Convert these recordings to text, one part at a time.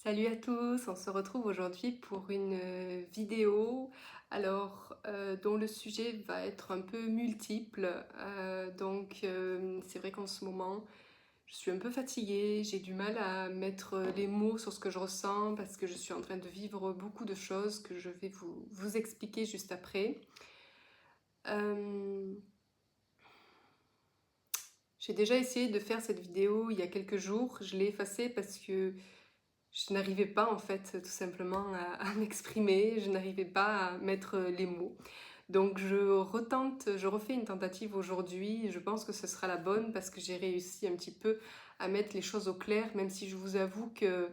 Salut à tous, on se retrouve aujourd'hui pour une vidéo dont le sujet va être un peu multiple. C'est vrai qu'en ce moment je suis un peu fatiguée, j'ai du mal à mettre les mots sur ce que je ressens parce que je suis en train de vivre beaucoup de choses que je vais vous expliquer juste après. Euh, j'ai déjà essayé de faire cette vidéo il y a quelques jours, je l'ai effacée parce que je n'arrivais pas en fait tout simplement à m'exprimer, je n'arrivais pas à mettre les mots. Donc je refais une tentative aujourd'hui, je pense que ce sera la bonne parce que j'ai réussi un petit peu à mettre les choses au clair, même si je vous avoue que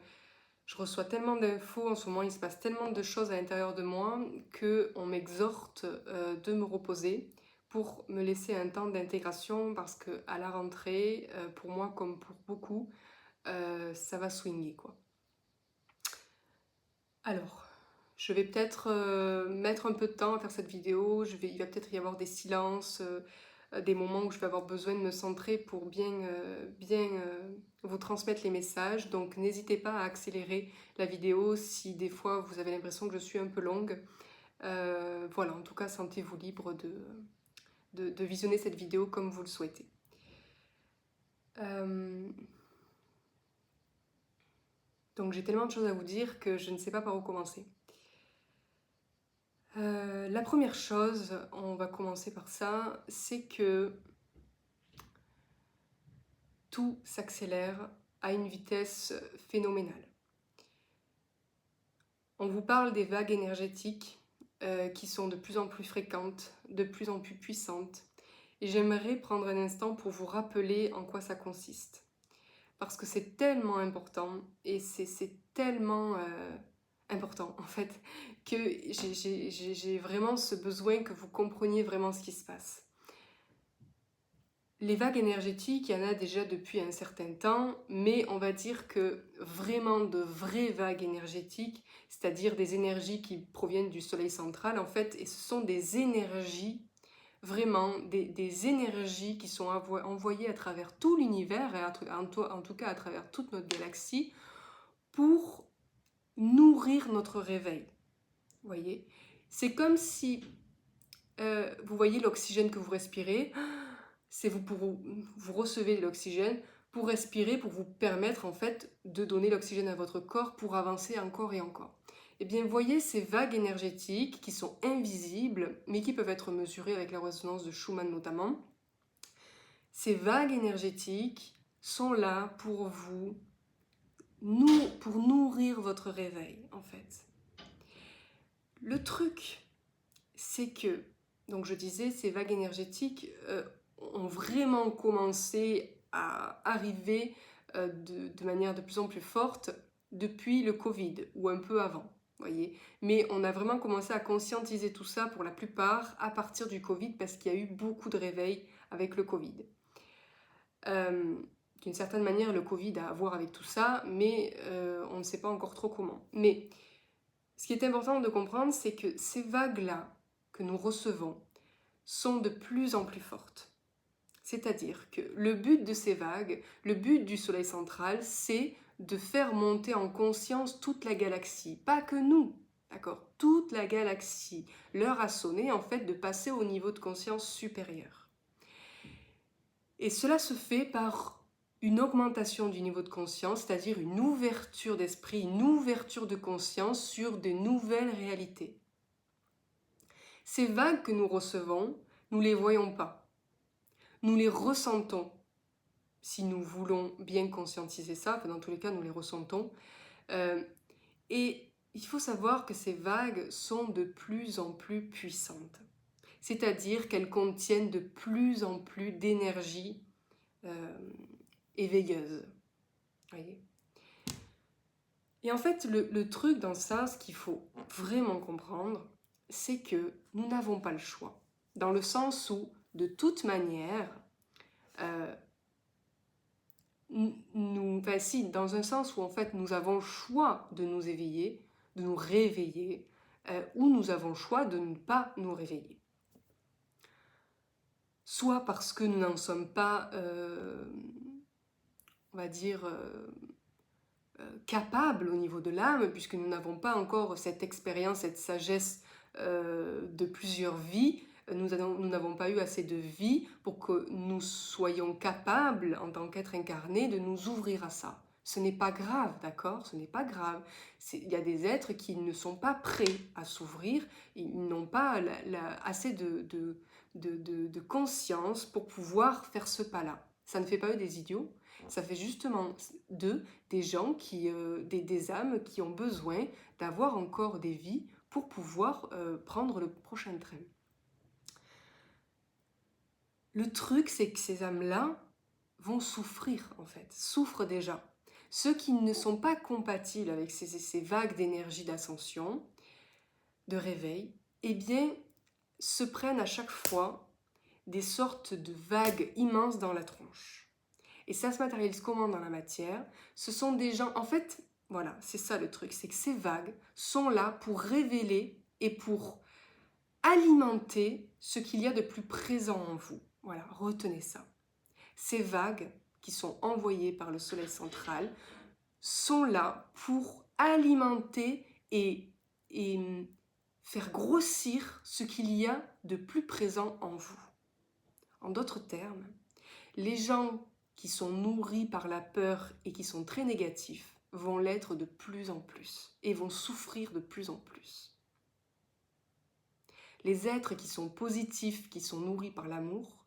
je reçois tellement d'infos en ce moment, il se passe tellement de choses à l'intérieur de moi qu'on m'exhorte de me reposer pour me laisser un temps d'intégration parce que à la rentrée, pour moi comme pour beaucoup, ça va swinguer quoi. Alors, je vais peut-être mettre un peu de temps à faire cette vidéo. Il va peut-être y avoir des silences, des moments où je vais avoir besoin de me centrer pour bien vous transmettre les messages. Donc, n'hésitez pas à accélérer la vidéo si des fois vous avez l'impression que je suis un peu longue. Voilà, en tout cas, sentez-vous libre de visionner cette vidéo comme vous le souhaitez. Euh, donc, j'ai tellement de choses à vous dire que je ne sais pas par où commencer. La première chose, on va commencer par ça, c'est que tout s'accélère à une vitesse phénoménale. On vous parle des vagues énergétiques qui sont de plus en plus fréquentes, de plus en plus puissantes. Et j'aimerais prendre un instant pour vous rappeler en quoi ça consiste. Parce que c'est tellement important et c'est tellement important en fait que j'ai vraiment ce besoin que vous compreniez vraiment ce qui se passe. Les vagues énergétiques, il y en a déjà depuis un certain temps, mais on va dire que vraiment de vraies vagues énergétiques, c'est-à-dire des énergies qui proviennent du soleil central en fait, et ce sont des énergies, vraiment des énergies qui sont envoyées à travers tout l'univers, et en tout cas à travers toute notre galaxie, pour nourrir notre réveil. Vous voyez, c'est comme si, vous voyez l'oxygène que vous respirez, c'est vous recevez de l'oxygène pour respirer, pour vous permettre en fait de donner l'oxygène à votre corps pour avancer encore et encore. Et bien, voyez ces vagues énergétiques qui sont invisibles, mais qui peuvent être mesurées avec la résonance de Schumann notamment. Ces vagues énergétiques sont là pour pour nourrir votre réveil en fait. Le truc, c'est que, donc je disais, ces vagues énergétiques ont vraiment commencé à arriver de manière de plus en plus forte depuis le Covid, ou un peu avant, voyez. Mais on a vraiment commencé à conscientiser tout ça pour la plupart à partir du Covid, parce qu'il y a eu beaucoup de réveils avec le Covid. D'une certaine manière, le Covid a à voir avec tout ça, mais on ne sait pas encore trop comment. Mais ce qui est important de comprendre, c'est que ces vagues-là que nous recevons sont de plus en plus fortes. C'est-à-dire que le but de ces vagues, le but du Soleil central, c'est de faire monter en conscience toute la galaxie. Pas que nous, d'accord? Toute la galaxie. L'heure a sonné, en fait, de passer au niveau de conscience supérieur. Et cela se fait par une augmentation du niveau de conscience, c'est-à-dire une ouverture d'esprit, une ouverture de conscience sur de nouvelles réalités. Ces vagues que nous recevons, nous ne les voyons pas. Nous les ressentons. Si nous voulons bien conscientiser ça, dans tous les cas, nous les ressentons. Et il faut savoir que ces vagues sont de plus en plus puissantes. C'est-à-dire qu'elles contiennent de plus en plus d'énergie éveilleuse. Voyez. Et en fait, le truc dans ça, ce qu'il faut vraiment comprendre, c'est que nous n'avons pas le choix. Dans le sens où, de toute manière, dans un sens où en fait nous avons le choix de nous éveiller, de nous réveiller, ou nous avons le choix de ne pas nous réveiller. Soit parce que nous n'en sommes pas, on va dire, capables au niveau de l'âme, puisque nous n'avons pas encore cette expérience, cette sagesse de plusieurs vies. Nous n'avons pas eu assez de vie pour que nous soyons capables, en tant qu'être incarné, de nous ouvrir à ça. Ce n'est pas grave, d'accord? Ce n'est pas grave. Il y a des êtres qui ne sont pas prêts à s'ouvrir, ils n'ont pas assez de conscience pour pouvoir faire ce pas-là. Ça ne fait pas eux des idiots, ça fait justement d'eux des gens des âmes qui ont besoin d'avoir encore des vies pour pouvoir prendre le prochain train. Le truc, c'est que ces âmes-là vont souffrir, en fait, souffrent déjà. Ceux qui ne sont pas compatibles avec ces vagues d'énergie d'ascension, de réveil, eh bien, se prennent à chaque fois des sortes de vagues immenses dans la tronche. Et ça se matérialise comment dans la matière? Ce sont des gens, en fait, voilà, c'est ça le truc, c'est que ces vagues sont là pour révéler et pour alimenter ce qu'il y a de plus présent en vous. Voilà, retenez ça. Ces vagues qui sont envoyées par le soleil central sont là pour alimenter et faire grossir ce qu'il y a de plus présent en vous. En d'autres termes, les gens qui sont nourris par la peur et qui sont très négatifs vont l'être de plus en plus et vont souffrir de plus en plus. Les êtres qui sont positifs, qui sont nourris par l'amour,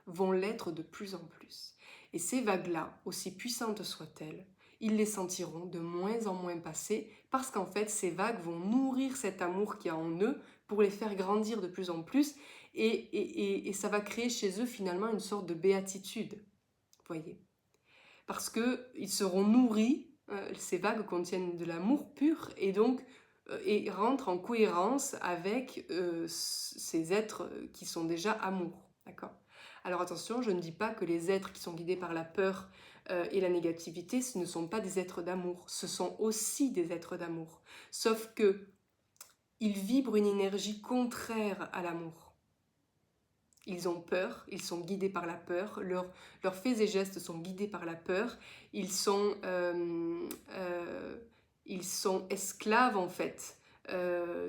vont l'être de plus en plus. Et ces vagues-là, aussi puissantes soient-elles, ils les sentiront de moins en moins passer parce qu'en fait, ces vagues vont nourrir cet amour qu'il y a en eux pour les faire grandir de plus en plus et ça va créer chez eux finalement une sorte de béatitude. Voyez, parce qu'ils seront nourris, ces vagues contiennent de l'amour pur et donc et rentrent en cohérence avec ces êtres qui sont déjà amour, d'accord? Alors attention, je ne dis pas que les êtres qui sont guidés par la peur et la négativité, ce ne sont pas des êtres d'amour, ce sont aussi des êtres d'amour, sauf que ils vibrent une énergie contraire à l'amour. Ils ont peur, ils sont guidés par la peur, leurs faits et gestes sont guidés par la peur, ils sont esclaves en fait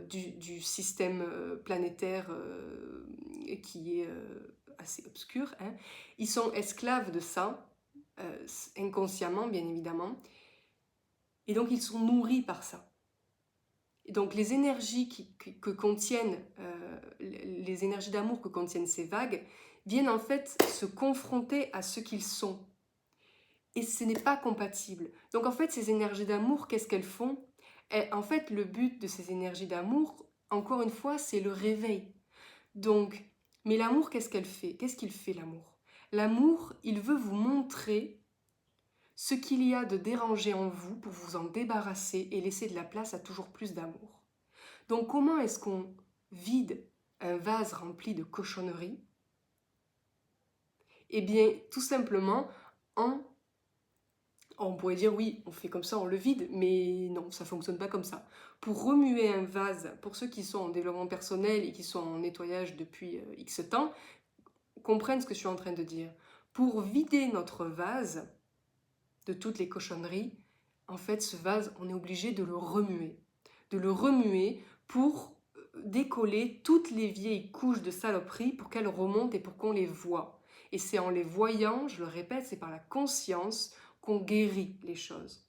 du système planétaire qui est assez obscur. Hein. Ils sont esclaves de ça, inconsciemment bien évidemment, et donc ils sont nourris par ça. Et donc les énergies que contiennent, les énergies d'amour que contiennent ces vagues, viennent en fait se confronter à ce qu'ils sont. Et ce n'est pas compatible. Donc en fait, ces énergies d'amour, qu'est-ce qu'elles font? En fait, le but de ces énergies d'amour, encore une fois, c'est le réveil. Donc, mais l'amour, qu'est-ce qu'elle fait? Qu'est-ce qu'il fait l'amour? L'amour, il veut vous montrer ce qu'il y a de dérangé en vous pour vous en débarrasser et laisser de la place à toujours plus d'amour. Donc comment est-ce qu'on vide un vase rempli de cochonneries? Eh bien, tout simplement on pourrait dire oui, on fait comme ça, on le vide, mais non, ça ne fonctionne pas comme ça. Pour remuer un vase, pour ceux qui sont en développement personnel et qui sont en nettoyage depuis X temps, comprennent ce que je suis en train de dire. Pour vider notre vase de toutes les cochonneries, en fait, ce vase, on est obligé de le remuer. De le remuer pour décoller toutes les vieilles couches de saloperies pour qu'elles remontent et pour qu'on les voit. Et c'est en les voyant, je le répète, c'est par la conscience qu'on guérit les choses.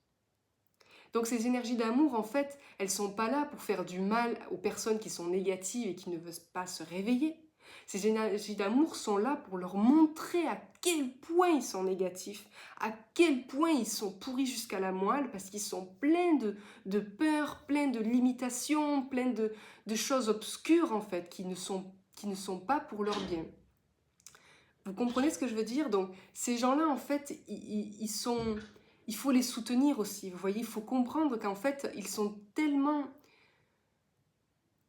Donc ces énergies d'amour, en fait, elles ne sont pas là pour faire du mal aux personnes qui sont négatives et qui ne veulent pas se réveiller. Ces énergies d'amour sont là pour leur montrer à quel point ils sont négatifs, à quel point ils sont pourris jusqu'à la moelle, parce qu'ils sont pleins de peur, pleins de limitations, pleins de choses obscures, en fait, qui ne sont pas pour leur bien. Vous comprenez ce que je veux dire? Donc, ces gens-là, en fait, il faut les soutenir aussi. Vous voyez, il faut comprendre qu'en fait, ils sont tellement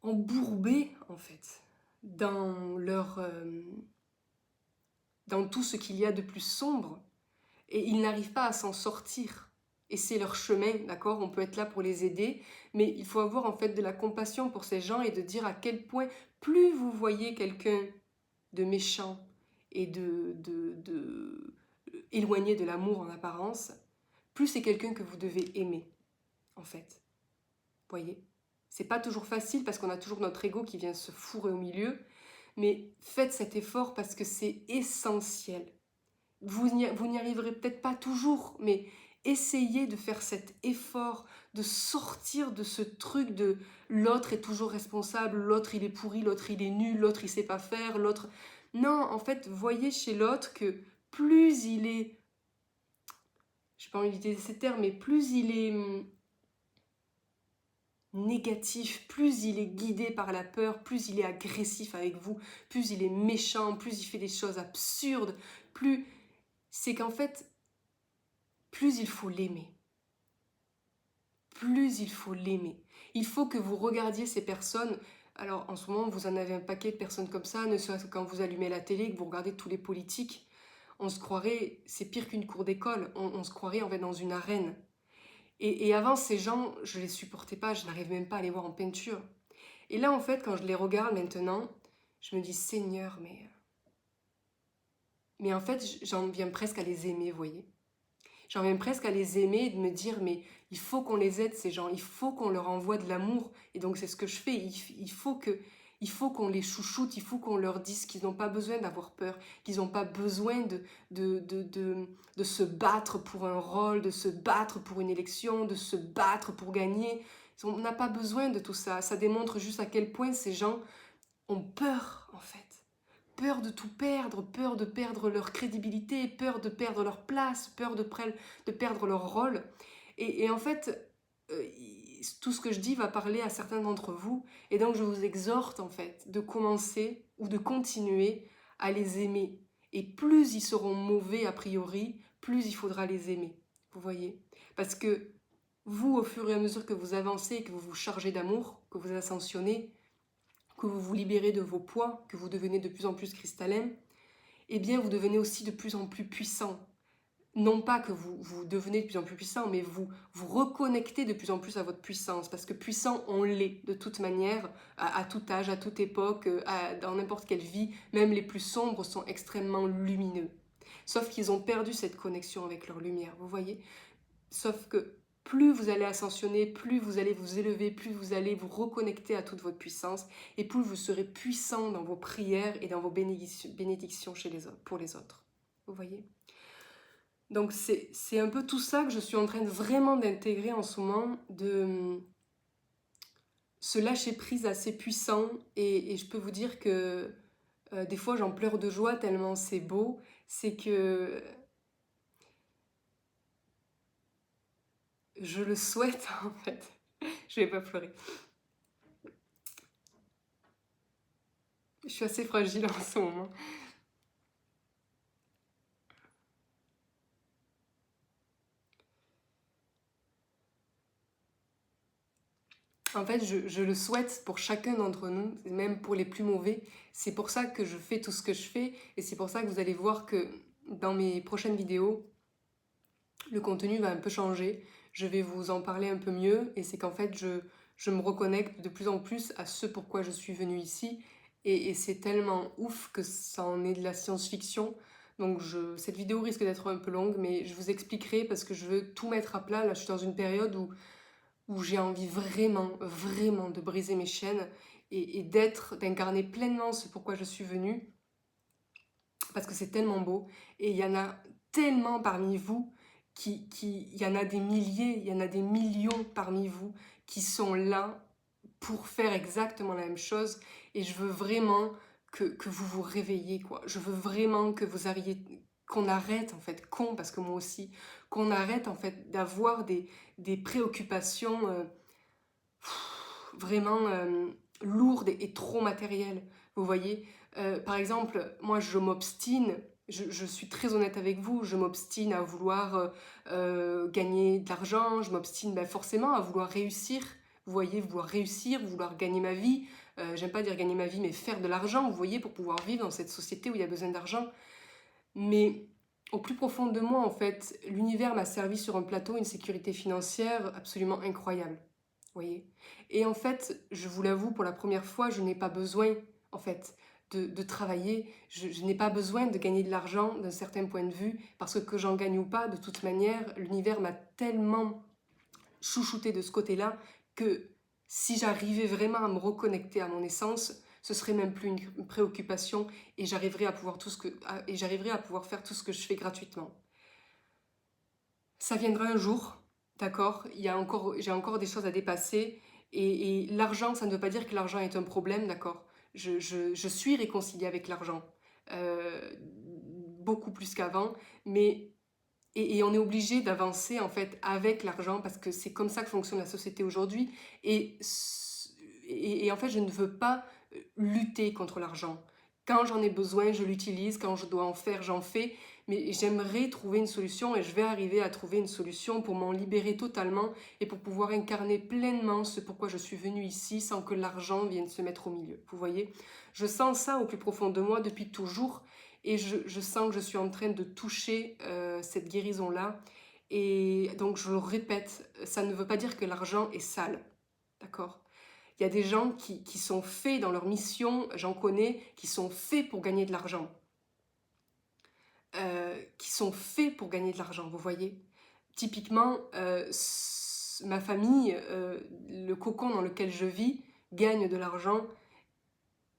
embourbés, en fait, dans tout ce qu'il y a de plus sombre, et ils n'arrivent pas à s'en sortir. Et c'est leur chemin, d'accord? On peut être là pour les aider, mais il faut avoir en fait de la compassion pour ces gens et de dire à quel point, plus vous voyez quelqu'un de méchant et éloigné de l'amour en apparence, plus c'est quelqu'un que vous devez aimer, en fait. Voyez? C'est pas toujours facile parce qu'on a toujours notre ego qui vient se fourrer au milieu, mais faites cet effort parce que c'est essentiel. Vous n'y arriverez peut-être pas toujours, mais essayez de faire cet effort, de sortir de ce truc de l'autre est toujours responsable, l'autre il est pourri, l'autre il est nul, l'autre il sait pas faire, l'autre... Non, en fait, voyez chez l'autre que plus il est... Je n'ai pas envie d'utiliser ces termes, mais plus il est négatif, plus il est guidé par la peur, plus il est agressif avec vous, plus il est méchant, plus il fait des choses absurdes, plus... C'est qu'en fait, plus il faut l'aimer. Plus il faut l'aimer. Il faut que vous regardiez ces personnes. Alors en ce moment, vous en avez un paquet de personnes comme ça, ne serait-ce que quand vous allumez la télé, que vous regardez tous les politiques, on se croirait, c'est pire qu'une cour d'école, on se croirait en fait dans une arène. Et avant, ces gens, je les supportais pas, je n'arrive même pas à les voir en peinture. Et là, en fait, quand je les regarde maintenant, je me dis, Seigneur, mais en fait, j'en viens presque à les aimer, vous voyez. J'en viens presque à les aimer et de me dire, mais il faut qu'on les aide, ces gens, il faut qu'on leur envoie de l'amour. Et donc, c'est ce que je fais. Il faut qu'on les chouchoute, il faut qu'on leur dise qu'ils n'ont pas besoin d'avoir peur, qu'ils n'ont pas besoin de se battre pour un rôle, de se battre pour une élection, de se battre pour gagner. On n'a pas besoin de tout ça. Ça démontre juste à quel point ces gens ont peur, en fait. Peur de tout perdre, peur de perdre leur crédibilité, peur de perdre leur place, peur de perdre leur rôle. Et en fait, tout ce que je dis va parler à certains d'entre vous. Et donc je vous exhorte en fait de commencer ou de continuer à les aimer. Et plus ils seront mauvais a priori, plus il faudra les aimer. Vous voyez? Parce que vous, au fur et à mesure que vous avancez, que vous vous chargez d'amour, que vous ascensionnez, que vous vous libérez de vos poids, que vous devenez de plus en plus cristallin, eh bien vous devenez aussi de plus en plus puissant. Non pas que vous devenez de plus en plus puissant, mais vous reconnectez de plus en plus à votre puissance, parce que puissant, on l'est de toute manière, à tout âge, à toute époque, dans n'importe quelle vie, même les plus sombres sont extrêmement lumineux. Sauf qu'ils ont perdu cette connexion avec leur lumière, vous voyez? Sauf que plus vous allez ascensionner, plus vous allez vous élever, plus vous allez vous reconnecter à toute votre puissance, et plus vous serez puissant dans vos prières et dans vos bénédictions pour les autres. Vous voyez? Donc c'est un peu tout ça que je suis en train vraiment d'intégrer en ce moment, de ce lâcher prise assez puissant, et je peux vous dire que des fois j'en pleure de joie tellement c'est beau, c'est que je le souhaite en fait. Je vais pas pleurer. Je suis assez fragile en ce moment. En fait, je le souhaite pour chacun d'entre nous, même pour les plus mauvais. C'est pour ça que je fais tout ce que je fais, et c'est pour ça que vous allez voir que dans mes prochaines vidéos, le contenu va un peu changer. Je vais vous en parler un peu mieux, et c'est qu'en fait, je me reconnecte de plus en plus à ce pourquoi je suis venue ici, et c'est tellement ouf que ça en est de la science-fiction. Donc cette vidéo risque d'être un peu longue, mais je vous expliquerai parce que je veux tout mettre à plat. Là, je suis dans une période où j'ai envie vraiment, vraiment de briser mes chaînes et d'incarner pleinement ce pourquoi je suis venue, parce que c'est tellement beau, et il y en a tellement parmi vous, il y en a des milliers, il y en a des millions parmi vous qui sont là pour faire exactement la même chose, et je veux vraiment que vous vous réveillez, quoi. Je veux vraiment que vous arriviez, qu'on arrête en fait, parce que moi aussi, qu'on arrête en fait d'avoir des préoccupations vraiment lourdes et trop matérielles, vous voyez. Par exemple, moi je m'obstine, je suis très honnête avec vous, je m'obstine à vouloir gagner de l'argent, je m'obstine forcément à vouloir réussir, vous voyez, vouloir réussir, vouloir gagner ma vie, j'aime pas dire gagner ma vie, mais faire de l'argent, vous voyez, pour pouvoir vivre dans cette société où il y a besoin d'argent. Mais au plus profond de moi, en fait, l'univers m'a servi sur un plateau une sécurité financière absolument incroyable, vous voyez. Et en fait, je vous l'avoue, pour la première fois, je n'ai pas besoin, en fait, de travailler. Je n'ai pas besoin de gagner de l'argent d'un certain point de vue, parce que j'en gagne ou pas, de toute manière, l'univers m'a tellement chouchouté de ce côté-là que si j'arrivais vraiment à me reconnecter à mon essence, ce serait même plus une préoccupation et j'arriverais à pouvoir faire tout ce que je fais gratuitement. Ça viendra un jour, d'accord? J'ai encore des choses à dépasser et l'argent, ça ne veut pas dire que l'argent est un problème, d'accord? Je suis réconciliée avec l'argent, beaucoup plus qu'avant, mais et on est obligé d'avancer en fait avec l'argent parce que c'est comme ça que fonctionne la société aujourd'hui et en fait je ne veux pas lutter contre l'argent. Quand j'en ai besoin, je l'utilise, quand je dois en faire, j'en fais, mais j'aimerais trouver une solution et je vais arriver à trouver une solution pour m'en libérer totalement et pour pouvoir incarner pleinement ce pourquoi je suis venue ici sans que l'argent vienne se mettre au milieu. Vous voyez, je sens ça au plus profond de moi depuis toujours et je sens que je suis en train de toucher cette guérison-là. Et donc je le répète, ça ne veut pas dire que l'argent est sale, d'accord? Il y a des gens qui sont faits dans leur mission, j'en connais, qui sont faits pour gagner de l'argent. Qui sont faits pour gagner de l'argent, vous voyez. Typiquement, ma famille, le cocon dans lequel je vis, gagne de l'argent.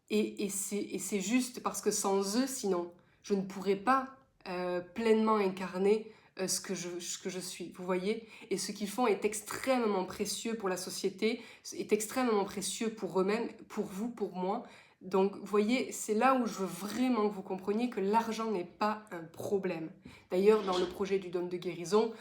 Et c'est juste parce que sans eux, sinon, je ne pourrais pas pleinement incarner ce que je suis, vous voyez. Et ce qu'ils font est extrêmement précieux pour la société, est extrêmement précieux pour eux-mêmes, pour vous, pour moi. Donc, vous voyez, c'est là où je veux vraiment que vous compreniez que l'argent n'est pas un problème. D'ailleurs, dans le projet du dôme de guérison,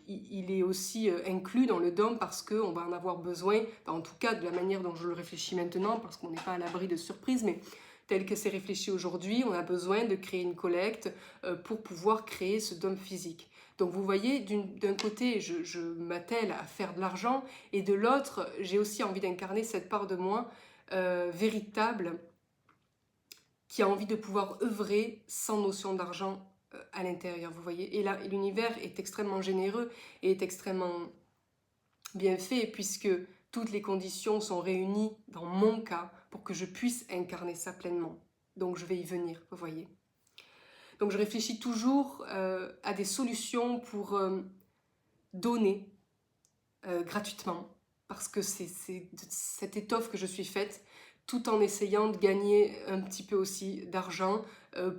il est aussi inclus dans le dôme parce qu'on va en avoir besoin, en tout cas de la manière dont je le réfléchis maintenant, parce qu'on n'est pas à l'abri de surprises, mais tel que c'est réfléchi aujourd'hui, on a besoin de créer une collecte pour pouvoir créer ce dôme physique. Donc vous voyez, d'un côté, je m'attelle à faire de l'argent, et de l'autre, j'ai aussi envie d'incarner cette part de moi véritable, qui a envie de pouvoir œuvrer sans notion d'argent à l'intérieur, vous voyez. Et là, l'univers est extrêmement généreux et est extrêmement bien fait, puisque toutes les conditions sont réunies dans mon cas pour que je puisse incarner ça pleinement. Donc je vais y venir, vous voyez. Donc je réfléchis toujours à des solutions pour donner gratuitement, parce que c'est cette étoffe que je suis faite, tout en essayant de gagner un petit peu aussi d'argent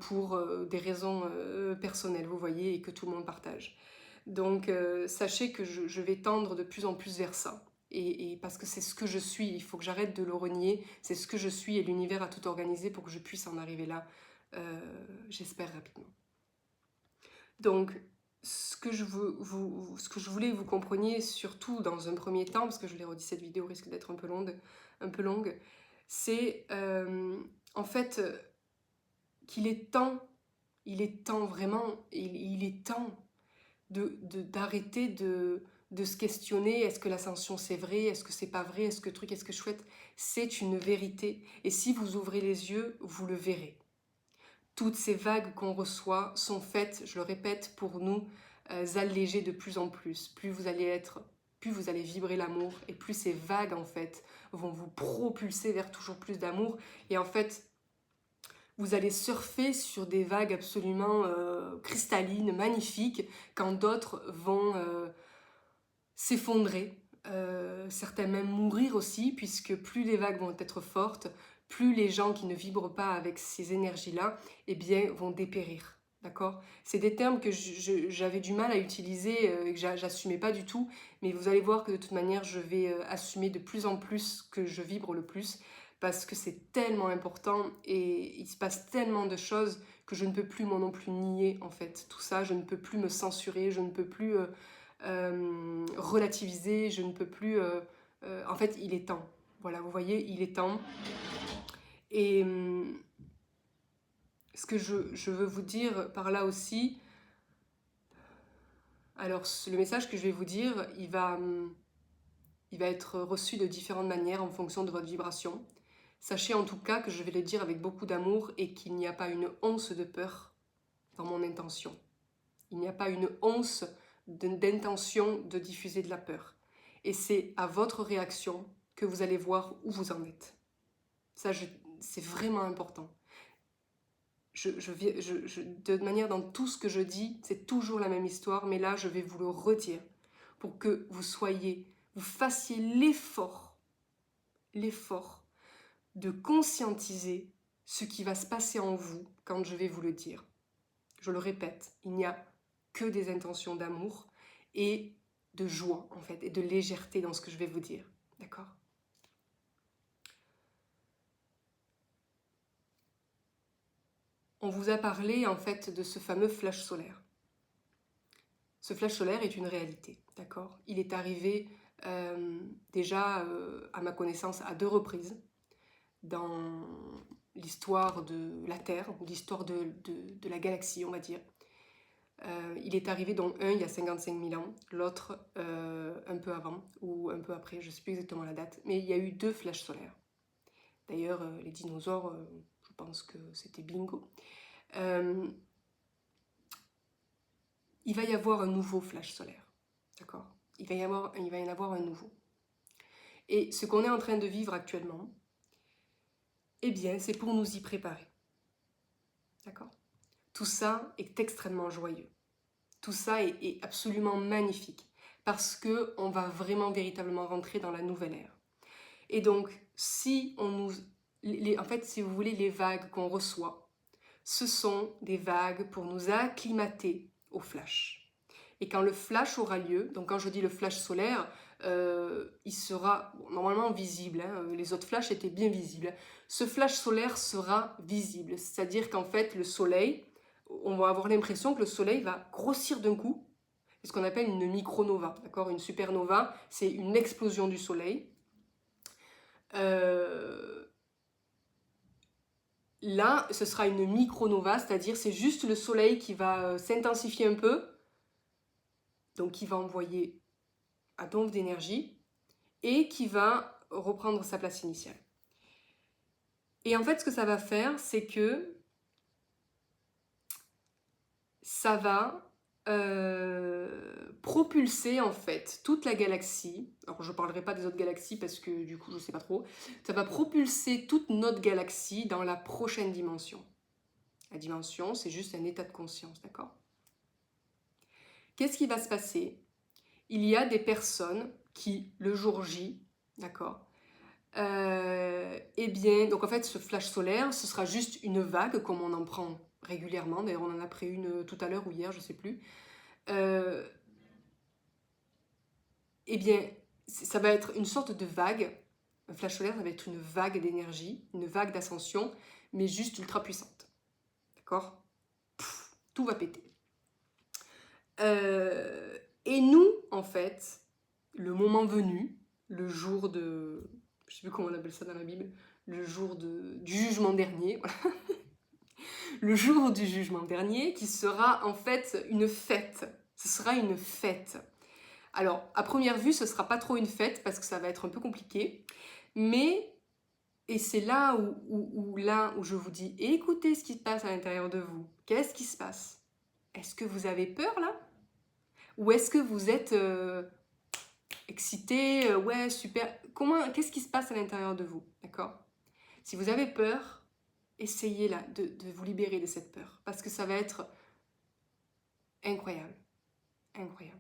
pour des raisons personnelles, vous voyez, et que tout le monde partage. Donc sachez que je vais tendre de plus en plus vers ça. Et parce que c'est ce que je suis, il faut que j'arrête de le renier, c'est ce que je suis et l'univers a tout organisé pour que je puisse en arriver là, j'espère rapidement. Donc, ce que je voulais que vous compreniez, surtout dans un premier temps, parce que je l'ai redit, cette vidéo risque d'être un peu longue, c'est en fait qu'il est temps vraiment, il est temps d'arrêter de se questionner, est-ce que l'ascension c'est vrai, est-ce que c'est pas vrai, est-ce que truc, est-ce que chouette, c'est une vérité. Et si vous ouvrez les yeux, vous le verrez. Toutes ces vagues qu'on reçoit sont faites, je le répète, pour nous alléger de plus en plus. Plus vous allez vibrer l'amour, et plus ces vagues en fait vont vous propulser vers toujours plus d'amour. Et en fait, vous allez surfer sur des vagues absolument cristallines, magnifiques, quand d'autres vont s'effondrer, certains même mourir aussi, puisque plus les vagues vont être fortes, plus les gens qui ne vibrent pas avec ces énergies-là, eh bien, vont dépérir. D'accord ? C'est des termes que j'avais du mal à utiliser, que j'assumais pas du tout, mais vous allez voir que de toute manière, je vais assumer de plus en plus que je vibre le plus, parce que c'est tellement important et il se passe tellement de choses que je ne peux plus moi non plus nier en fait tout ça, je ne peux plus me censurer, je ne peux plus relativiser, je ne peux plus... en fait, il est temps. Voilà, vous voyez, il est temps. Et ce que je veux vous dire par là aussi, alors le message que je vais vous dire, il va être reçu de différentes manières en fonction de votre vibration. Sachez en tout cas que je vais le dire avec beaucoup d'amour et qu'il n'y a pas une once de peur dans mon intention. Il n'y a pas une once d'intention de diffuser de la peur. Et c'est à votre réaction que vous allez voir où vous en êtes. Ça, c'est vraiment important. De manière, dans tout ce que je dis, c'est toujours la même histoire, mais là, je vais vous le redire pour que vous fassiez l'effort de conscientiser ce qui va se passer en vous quand je vais vous le dire. Je le répète, il n'y a que des intentions d'amour et de joie, en fait, et de légèreté dans ce que je vais vous dire. D'accord ? On vous a parlé, en fait, de ce fameux flash solaire. Ce flash solaire est une réalité, d'accord ? Il est arrivé déjà, à ma connaissance, à 2 reprises dans l'histoire de la Terre, l'histoire de la galaxie, on va dire. Il est arrivé dont un il y a 55 000 ans, l'autre un peu avant ou un peu après, je ne sais plus exactement la date, mais il y a eu 2 flashs solaires. D'ailleurs, les dinosaures, je pense que c'était bingo. Il va y avoir un nouveau flash solaire, d'accord ? Il va y en avoir un nouveau. Et ce qu'on est en train de vivre actuellement, eh bien, c'est pour nous y préparer, d'accord ? Tout ça est extrêmement joyeux. Tout ça est absolument magnifique parce qu'on va vraiment véritablement rentrer dans la nouvelle ère. Et donc, si vous voulez, les vagues qu'on reçoit, ce sont des vagues pour nous acclimater au flash. Et quand le flash aura lieu, donc quand je dis le flash solaire, il sera normalement visible, hein, les autres flashs étaient bien visibles. Ce flash solaire sera visible, c'est-à-dire qu'en fait le soleil, on va avoir l'impression que le soleil va grossir d'un coup. C'est ce qu'on appelle une micronova, d'accord ? Une supernova, c'est une explosion du soleil. Là, ce sera une micronova, c'est-à-dire c'est juste le soleil qui va s'intensifier un peu, donc qui va envoyer un donf d'énergie et qui va reprendre sa place initiale. Et en fait, ce que ça va faire, c'est que ça va propulser en fait toute la galaxie. Alors je ne parlerai pas des autres galaxies parce que du coup je ne sais pas trop. Ça va propulser toute notre galaxie dans la prochaine dimension. La dimension, c'est juste un état de conscience, d'accord ? Qu'est-ce qui va se passer ? Il y a des personnes qui, le jour J, d'accord, eh bien, donc en fait, ce flash solaire, ce sera juste une vague, comme on en prend régulièrement. D'ailleurs, on en a pris une tout à l'heure ou hier, je ne sais plus. Eh bien, ça va être une sorte de vague. Un flash solaire, ça va être une vague d'énergie, une vague d'ascension, mais juste ultra puissante. D'accord ? Tout va péter. Et nous, en fait, le moment venu, le jour de... Je ne sais plus comment on appelle ça dans la Bible, le jour du jugement dernier, voilà. Le jour du jugement dernier, qui sera en fait une fête. Ce sera une fête. Alors, à première vue, ce ne sera pas trop une fête, parce que ça va être un peu compliqué, mais... Et c'est là où je vous dis, écoutez ce qui se passe à l'intérieur de vous. Qu'est-ce qui se passe ? Est-ce que vous avez peur, là ? Ou est-ce que vous êtes excité, ouais, super. Qu'est-ce qui se passe à l'intérieur de vous, d'accord ? Si vous avez peur, essayez là de vous libérer de cette peur, parce que ça va être incroyable, incroyable.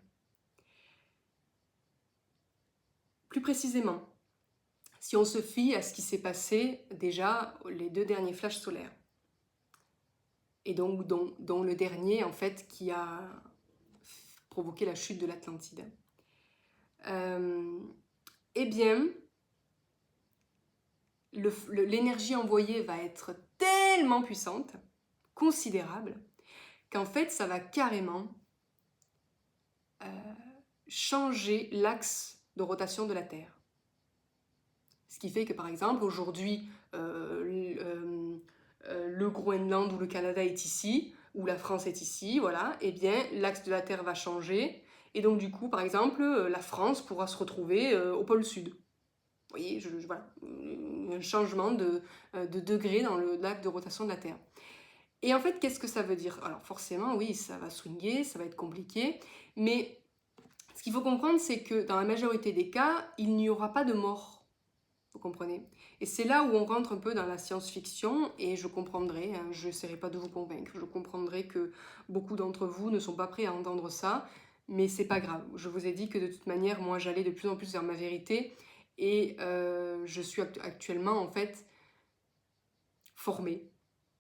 Plus précisément, si on se fie à ce qui s'est passé déjà les 2 derniers flashs solaires, et donc dont le dernier en fait qui a provoqué la chute de l'Atlantide. Eh bien, l'énergie envoyée va être tellement puissante, considérable, qu'en fait, ça va carrément changer l'axe de rotation de la Terre. Ce qui fait que, par exemple, aujourd'hui, le Groenland ou le Canada est ici, ou la France est ici, voilà, eh bien, l'axe de la Terre va changer, et donc, du coup, par exemple, la France pourra se retrouver au pôle Sud. Vous voyez, voilà, un changement de degré dans l'axe de rotation de la Terre. Et en fait, qu'est-ce que ça veut dire ? Alors forcément, oui, ça va swinguer, ça va être compliqué, mais ce qu'il faut comprendre, c'est que dans la majorité des cas, il n'y aura pas de mort. vous comprenez? Et c'est là où on rentre un peu dans la science-fiction, et je comprendrai, hein, je n'essaierai pas de vous convaincre, je comprendrai que beaucoup d'entre vous ne sont pas prêts à entendre ça, mais c'est pas grave. Je vous ai dit que de toute manière, moi j'allais de plus en plus vers ma vérité, et je suis actuellement en fait formée,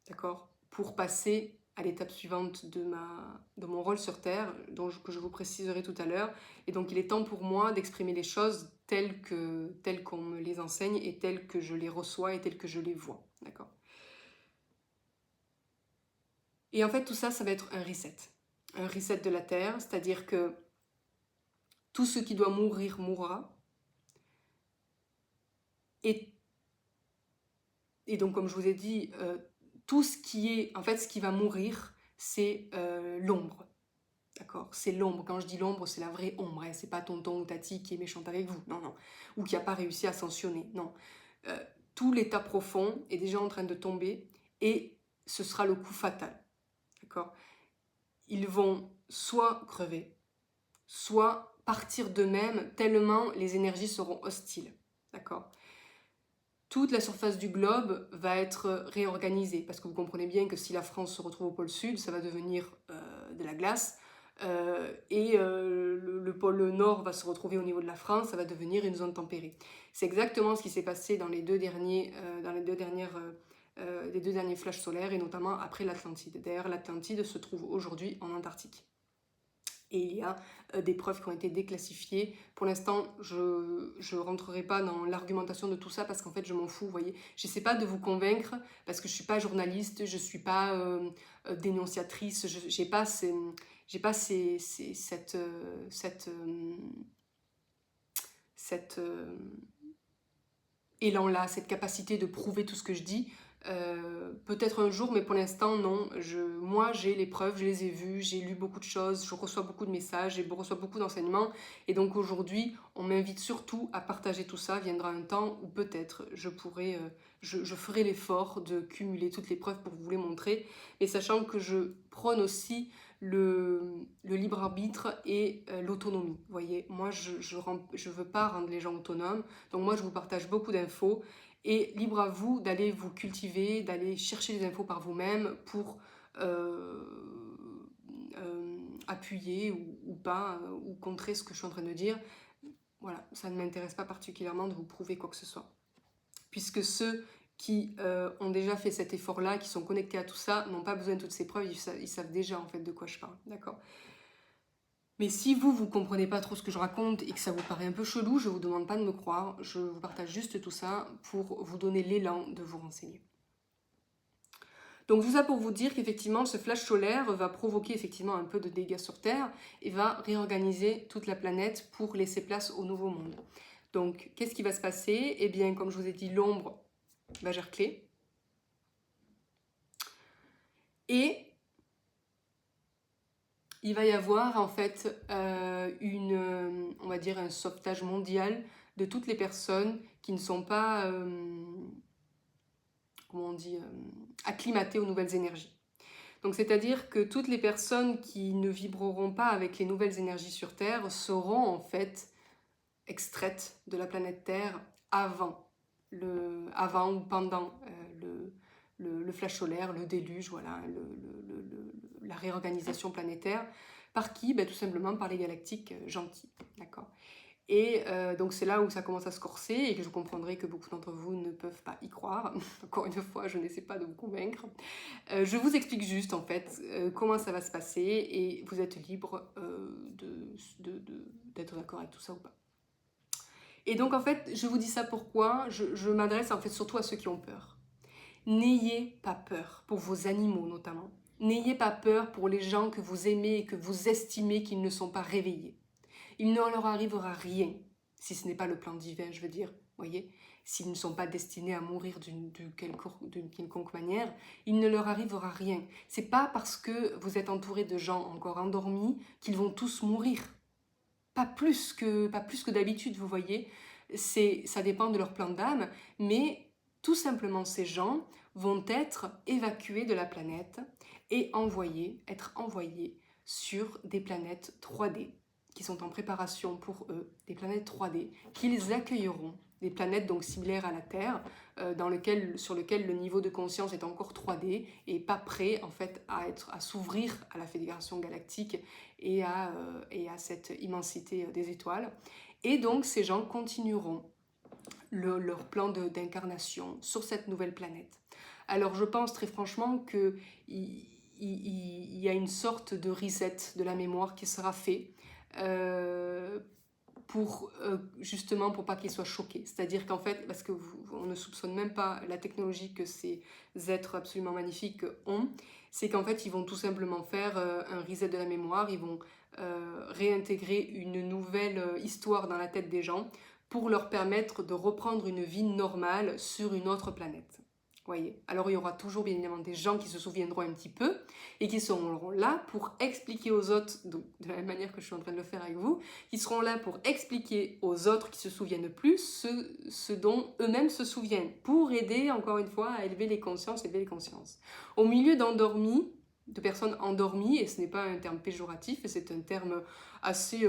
d'accord, pour passer à l'étape suivante de mon rôle sur Terre, que je vous préciserai tout à l'heure. Et donc il est temps pour moi d'exprimer les choses telles qu'on me les enseigne et telles que je les reçois et telles que je les vois, d'accord. Et en fait tout ça, ça va être un reset de la Terre, c'est-à-dire que tout ce qui doit mourir mourra. Et donc comme je vous ai dit, tout ce qui est, en fait ce qui va mourir, c'est l'ombre. D'accord? C'est l'ombre. Quand je dis l'ombre, c'est la vraie ombre. Hein. C'est pas tonton ou tati qui est méchante avec vous. Non, non. Ou qui n'a pas réussi à ascensionner. Non. Euh, tout l'état profond est déjà en train de tomber et ce sera le coup fatal. D'accord? Ils vont soit crever, soit partir d'eux-mêmes tellement les énergies seront hostiles. D'accord? Toute la surface du globe va être réorganisée parce que vous comprenez bien que si la France se retrouve au pôle sud, ça va devenir de la glace. Le pôle nord va se retrouver au niveau de la France, ça va devenir une zone tempérée. C'est exactement ce qui s'est passé dans les deux derniers flashs solaires et notamment après l'Atlantide. D'ailleurs, l'Atlantide se trouve aujourd'hui en Antarctique. Et il y a des preuves qui ont été déclassifiées. Pour l'instant, je ne rentrerai pas dans l'argumentation de tout ça parce qu'en fait, je m'en fous, vous voyez. Je n'essaie pas de vous convaincre parce que je ne suis pas journaliste, je ne suis pas dénonciatrice, je n'ai pas, cet élan-là, cette capacité de prouver tout ce que je dis. Peut-être un jour, mais pour l'instant, non. Moi, j'ai les preuves, je les ai vues, j'ai lu beaucoup de choses, je reçois beaucoup de messages, je reçois beaucoup d'enseignements. Et donc aujourd'hui, on m'invite surtout à partager tout ça. Viendra un temps où peut-être je pourrai, je ferai l'effort de cumuler toutes les preuves pour vous les montrer. Et sachant que je prône aussi le libre arbitre et l'autonomie. Vous voyez, moi, je veux pas rendre les gens autonomes. Donc moi, je vous partage beaucoup d'infos. Et libre à vous d'aller vous cultiver, d'aller chercher les infos par vous-même pour appuyer ou pas, ou contrer ce que je suis en train de dire. Voilà, ça ne m'intéresse pas particulièrement de vous prouver quoi que ce soit. Puisque ceux qui ont déjà fait cet effort-là, qui sont connectés à tout ça, n'ont pas besoin de toutes ces preuves, ils savent déjà en fait de quoi je parle, d'accord ? Mais si vous ne comprenez pas trop ce que je raconte et que ça vous paraît un peu chelou, je ne vous demande pas de me croire, je vous partage juste tout ça pour vous donner l'élan de vous renseigner. Donc tout ça pour vous dire qu'effectivement ce flash solaire va provoquer effectivement un peu de dégâts sur Terre et va réorganiser toute la planète pour laisser place au nouveau monde. Donc qu'est-ce qui va se passer? Eh bien comme je vous ai dit, l'ombre va gercler. Et il va y avoir en fait on va dire un sauvetage mondial de toutes les personnes qui ne sont pas, comment on dit, acclimatées aux nouvelles énergies. Donc c'est-à-dire que toutes les personnes qui ne vibreront pas avec les nouvelles énergies sur Terre seront en fait extraites de la planète Terre avant ou pendant le flash solaire, le déluge, voilà, la réorganisation planétaire. Par qui? Tout simplement par les galactiques gentils, d'accord. Et donc c'est là où ça commence à se corser et que je comprendrai que beaucoup d'entre vous ne peuvent pas y croire. Encore une fois, je n'essaie pas de vous convaincre. Je vous explique juste en fait comment ça va se passer et vous êtes libre d'être d'accord avec tout ça ou pas. Et donc en fait, je vous dis ça pourquoi je m'adresse en fait surtout à ceux qui ont peur. N'ayez pas peur pour vos animaux notamment. N'ayez pas peur pour les gens que vous aimez et que vous estimez qu'ils ne sont pas réveillés. Il ne leur arrivera rien, si ce n'est pas le plan divin, je veux dire, voyez, s'ils ne sont pas destinés à mourir d'une quelconque manière, il ne leur arrivera rien. C'est pas parce que vous êtes entouré de gens encore endormis qu'ils vont tous mourir. Pas plus que d'habitude, vous voyez. Ça dépend de leur plan d'âme, mais tout simplement ces gens vont être évacués de la planète et être envoyés sur des planètes 3D qui sont en préparation pour eux, des planètes 3D, qu'ils accueilleront, des planètes donc similaires à la Terre, sur lesquelles le niveau de conscience est encore 3D et pas prêt en fait à s'ouvrir à la Fédération Galactique et à cette immensité des étoiles. Et donc ces gens continueront leur plan d'incarnation sur cette nouvelle planète. Alors je pense très franchement qu'il y a une sorte de reset de la mémoire qui sera fait justement pour pas qu'ils soient choqués. C'est-à-dire qu'en fait, parce on ne soupçonne même pas la technologie que ces êtres absolument magnifiques ont, c'est qu'en fait ils vont tout simplement faire un reset de la mémoire, ils vont réintégrer une nouvelle histoire dans la tête des gens pour leur permettre de reprendre une vie normale sur une autre planète. Voyez. Alors il y aura toujours bien évidemment des gens qui se souviendront un petit peu et qui seront là pour expliquer aux autres, donc de la même manière que je suis en train de le faire avec vous, qui seront là pour expliquer aux autres qui se souviennent plus ce dont eux-mêmes se souviennent, pour aider encore une fois à élever les consciences. Au milieu d'endormis, de personnes endormies, et ce n'est pas un terme péjoratif, c'est un terme assez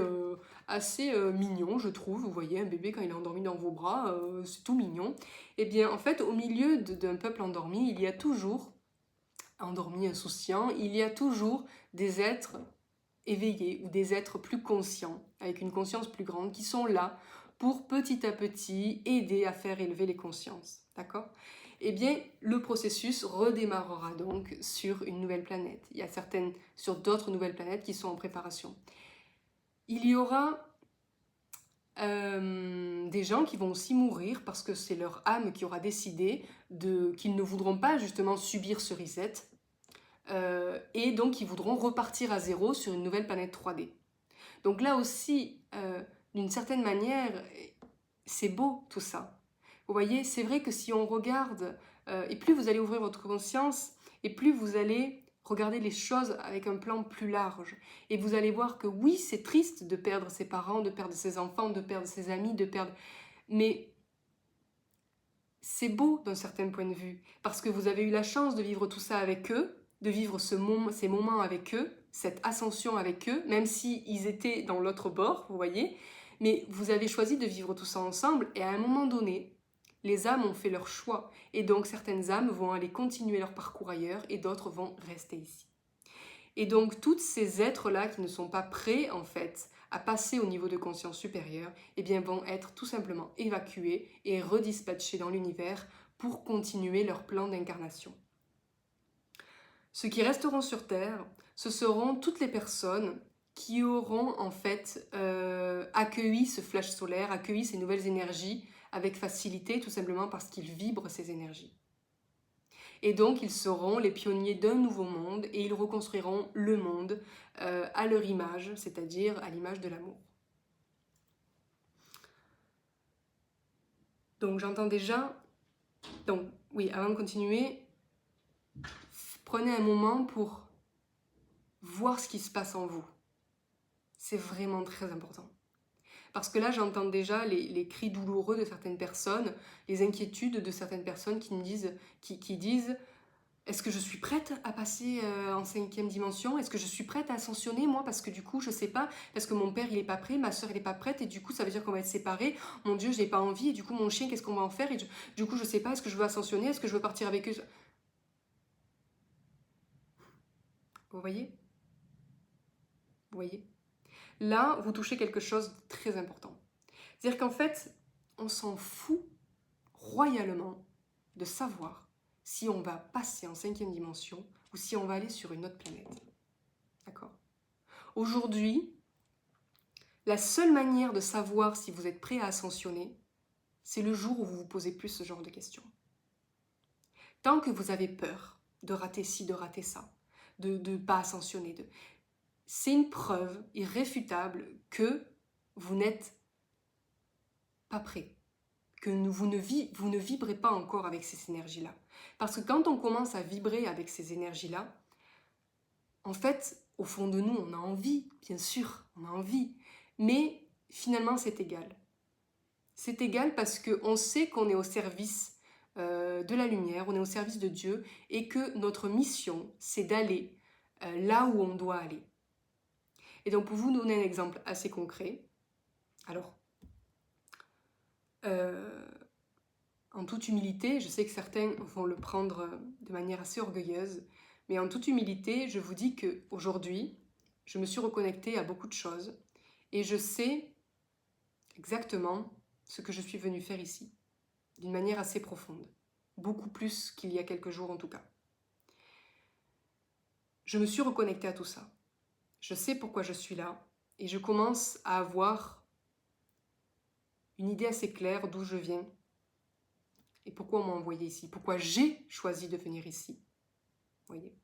mignon, je trouve. Vous voyez, un bébé quand il est endormi dans vos bras, c'est tout mignon. Et bien, en fait, au milieu d'un peuple endormi, il y a toujours, endormi, insouciant, il y a toujours des êtres éveillés ou des êtres plus conscients, avec une conscience plus grande, qui sont là pour petit à petit aider à faire élever les consciences. D'accord ? Eh bien, le processus redémarrera donc sur une nouvelle planète. Il y a sur d'autres nouvelles planètes qui sont en préparation. Il y aura des gens qui vont aussi mourir parce que c'est leur âme qui aura décidé qu'ils ne voudront pas justement subir ce reset et donc ils voudront repartir à zéro sur une nouvelle planète 3D. Donc là aussi, d'une certaine manière, c'est beau tout ça. Vous voyez, c'est vrai que si on regarde, et plus vous allez ouvrir votre conscience, et plus vous allez regarder les choses avec un plan plus large. Et vous allez voir que oui, c'est triste de perdre ses parents, de perdre ses enfants, de perdre ses amis, mais c'est beau d'un certain point de vue, parce que vous avez eu la chance de vivre tout ça avec eux, de vivre ces moments avec eux, cette ascension avec eux, même s'ils étaient dans l'autre bord, vous voyez, mais vous avez choisi de vivre tout ça ensemble, et à un moment donné, les âmes ont fait leur choix, et donc certaines âmes vont aller continuer leur parcours ailleurs, et d'autres vont rester ici. Et donc, tous ces êtres-là qui ne sont pas prêts, en fait, à passer au niveau de conscience supérieure, eh bien, vont être tout simplement évacués et redispatchés dans l'univers pour continuer leur plan d'incarnation. Ceux qui resteront sur Terre, ce seront toutes les personnes qui auront, en fait, accueilli ce flash solaire, accueilli ces nouvelles énergies avec facilité, tout simplement parce qu'ils vibrent ces énergies. Et donc, ils seront les pionniers d'un nouveau monde et ils reconstruiront le monde à leur image, c'est-à-dire à l'image de l'amour. Donc, j'entends déjà... Donc, oui, avant de continuer, prenez un moment pour voir ce qui se passe en vous. C'est vraiment très important. Parce que là, j'entends déjà les cris douloureux de certaines personnes, les inquiétudes de certaines personnes qui disent est-ce que je suis prête à passer en 5e dimension? Est-ce que je suis prête à ascensionner, moi? Parce que du coup, je sais pas, parce que mon père, il est pas prêt, ma soeur, elle est pas prête, et du coup, ça veut dire qu'on va être séparés. Mon Dieu, j'ai pas envie, et du coup, mon chien, qu'est-ce qu'on va en faire? Et du coup, je sais pas, est-ce que je veux ascensionner? Est-ce que je veux partir avec eux? Vous voyez? Vous voyez? Là, vous touchez quelque chose de très important. C'est-à-dire qu'en fait, on s'en fout royalement de savoir si on va passer en 5e dimension ou si on va aller sur une autre planète. D'accord? Aujourd'hui, la seule manière de savoir si vous êtes prêt à ascensionner, c'est le jour où vous vous posez plus ce genre de questions. Tant que vous avez peur de rater ci, de rater ça, de ne pas ascensionner, c'est une preuve irréfutable que vous n'êtes pas prêt, que vous ne vibrez pas encore avec ces énergies-là. Parce que quand on commence à vibrer avec ces énergies-là, en fait, au fond de nous, on a envie, bien sûr, on a envie, mais finalement, c'est égal. C'est égal parce qu'on sait qu'on est au service de la lumière, on est au service de Dieu, et que notre mission, c'est d'aller là où on doit aller. Et donc pour vous donner un exemple assez concret, alors, en toute humilité, je sais que certains vont le prendre de manière assez orgueilleuse, mais en toute humilité, je vous dis qu'aujourd'hui, je me suis reconnectée à beaucoup de choses et je sais exactement ce que je suis venue faire ici, d'une manière assez profonde, beaucoup plus qu'il y a quelques jours en tout cas. Je me suis reconnectée à tout ça. Je sais pourquoi je suis là et je commence à avoir une idée assez claire d'où je viens et pourquoi on m'a envoyé ici, pourquoi j'ai choisi de venir ici. Voyez.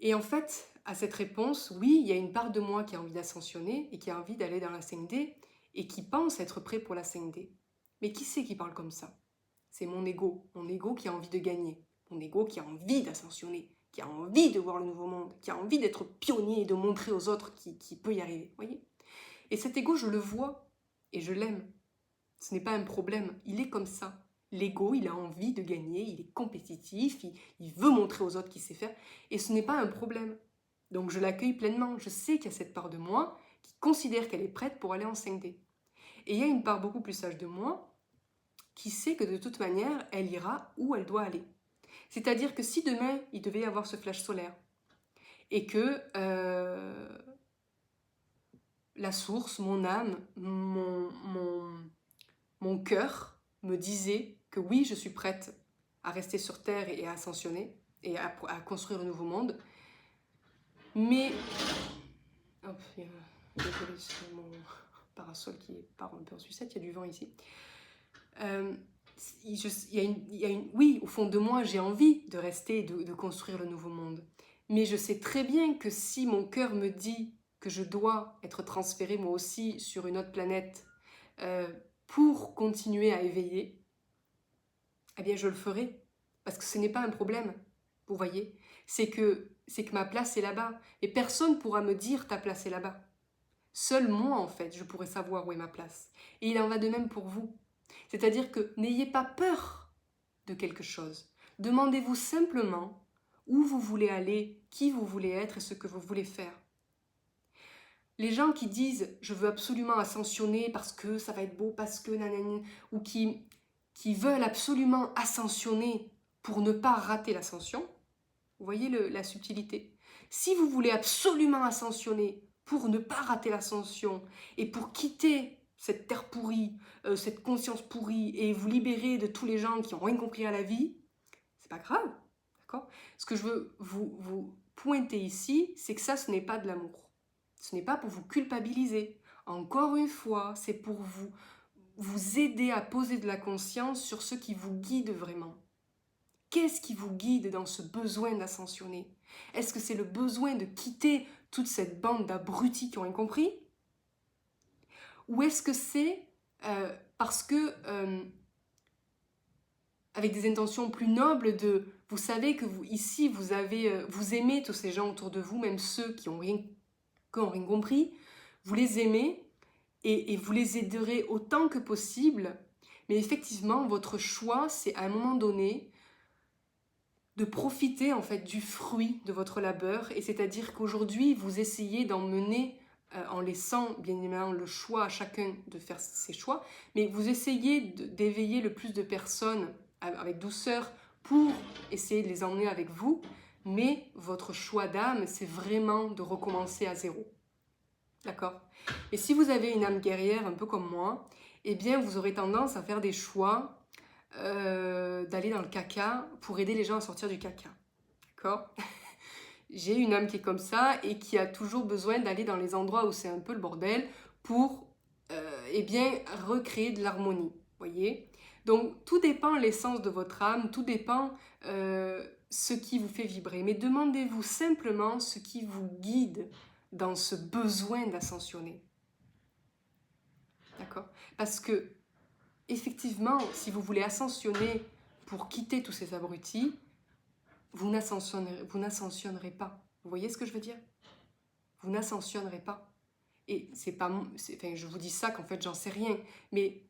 Et en fait, à cette réponse, oui, il y a une part de moi qui a envie d'ascensionner et qui a envie d'aller dans la 5D et qui pense être prêt pour la 5D. Mais qui c'est qui parle comme ça? C'est mon ego qui a envie de gagner, mon ego qui a envie d'ascensionner, qui a envie de voir le nouveau monde, qui a envie d'être pionnier et de montrer aux autres qui peut y arriver. Voyez. Et cet ego, je le vois et je l'aime. Ce n'est pas un problème, il est comme ça. L'ego, il a envie de gagner, il est compétitif, il veut montrer aux autres qu'il sait faire, et ce n'est pas un problème. Donc je l'accueille pleinement, je sais qu'il y a cette part de moi qui considère qu'elle est prête pour aller en 5D. Et il y a une part beaucoup plus sage de moi qui sait que de toute manière, elle ira où elle doit aller. C'est-à-dire que si demain, il devait y avoir ce flash solaire, et que la source, mon âme, mon cœur me disait que oui, je suis prête à rester sur Terre et à ascensionner et à construire un nouveau monde. Mais... Hop, désolé, c'est mon parasol qui part un peu en sucette, il y a du vent ici. Oui, au fond de moi, j'ai envie de rester et de construire le nouveau monde. Mais je sais très bien que si mon cœur me dit que je dois être transférée moi aussi sur une autre planète pour continuer à éveiller, eh bien je le ferai. Parce que ce n'est pas un problème, vous voyez. C'est que ma place est là-bas. Et personne ne pourra me dire ta place est là-bas. Seul moi, en fait, je pourrais savoir où est ma place. Et il en va de même pour vous. C'est-à-dire que n'ayez pas peur de quelque chose. Demandez-vous simplement où vous voulez aller, qui vous voulez être et ce que vous voulez faire. Les gens qui disent « je veux absolument ascensionner parce que ça va être beau, parce que nanani » ou qui veulent absolument ascensionner pour ne pas rater l'ascension, vous voyez la subtilité. Si vous voulez absolument ascensionner pour ne pas rater l'ascension et pour quitter cette terre pourrie, cette conscience pourrie et vous libérer de tous les gens qui n'ont rien compris à la vie, c'est pas grave, d'accord? Ce que je veux vous pointer ici, c'est que ça, ce n'est pas de l'amour. Ce n'est pas pour vous culpabiliser. Encore une fois, c'est pour vous aider à poser de la conscience sur ce qui vous guide vraiment. Qu'est-ce qui vous guide dans ce besoin d'ascensionner? Est-ce que c'est le besoin de quitter toute cette bande d'abrutis qui ont rien compris? Ou est-ce que c'est parce que, avec des intentions plus nobles, vous savez que ici, vous aimez tous ces gens autour de vous, même ceux qui n'ont rien compris, vous les aimez et vous les aiderez autant que possible. Mais effectivement, votre choix, c'est à un moment donné de profiter en fait du fruit de votre labeur, et c'est-à-dire qu'aujourd'hui vous essayez d'emmener en laissant bien évidemment le choix à chacun de faire ses choix, mais vous essayez d'éveiller le plus de personnes avec douceur pour essayer de les emmener avec vous, mais votre choix d'âme, c'est vraiment de recommencer à zéro. D'accord? Et si vous avez une âme guerrière un peu comme moi, eh bien vous aurez tendance à faire des choix d'aller dans le caca pour aider les gens à sortir du caca. D'accord? J'ai une âme qui est comme ça et qui a toujours besoin d'aller dans les endroits où c'est un peu le bordel pour eh bien, recréer de l'harmonie. Voyez? Donc tout dépend l'essence de votre âme, tout dépend ce qui vous fait vibrer. Mais demandez-vous simplement ce qui vous guide dans ce besoin d'ascensionner. D'accord? Parce que effectivement, si vous voulez ascensionner pour quitter tous ces abrutis, vous n'ascensionnerez pas. Vous voyez ce que je veux dire? Vous n'ascensionnerez pas. Et c'est pas, enfin, je vous dis ça qu'en fait j'en sais rien, mais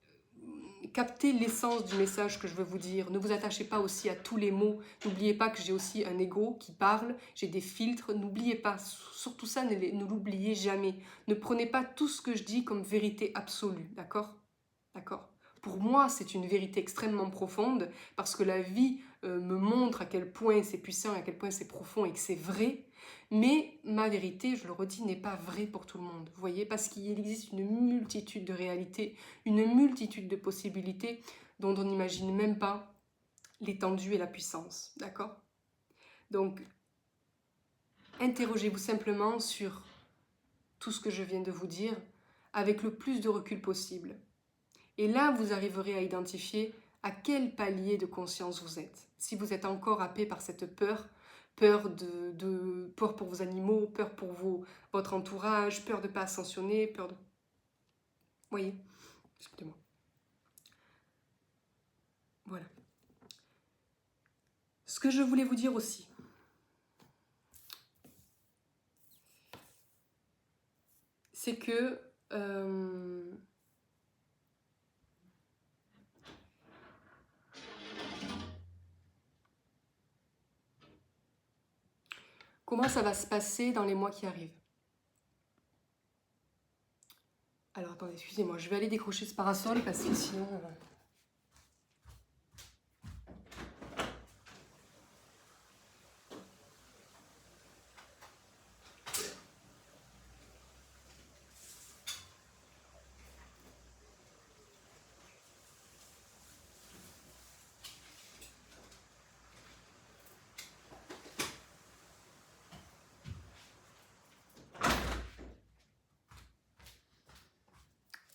captez l'essence du message que je veux vous dire. Ne vous attachez pas aussi à tous les mots. N'oubliez pas que j'ai aussi un ego qui parle, j'ai des filtres. N'oubliez pas, surtout ça, ne l'oubliez jamais. Ne prenez pas tout ce que je dis comme vérité absolue, d'accord? D'accord? Pour moi, c'est une vérité extrêmement profonde parce que la vie me montre à quel point c'est puissant, à quel point c'est profond et que c'est vrai. Mais ma vérité, je le redis, n'est pas vraie pour tout le monde. Vous voyez, parce qu'il existe une multitude de réalités, une multitude de possibilités dont on n'imagine même pas l'étendue et la puissance. D'accord? Donc, interrogez-vous simplement sur tout ce que je viens de vous dire avec le plus de recul possible. Et là, vous arriverez à identifier à quel palier de conscience vous êtes. Si vous êtes encore happé par cette peur, peur pour vos animaux, peur pour votre entourage, peur de ne pas ascensionner, peur de... Vous voyez? Excusez-moi. Voilà. Ce que je voulais vous dire aussi, c'est que comment ça va se passer dans les mois qui arrivent? Alors attendez, excusez-moi, je vais aller décrocher ce parasol parce que sinon...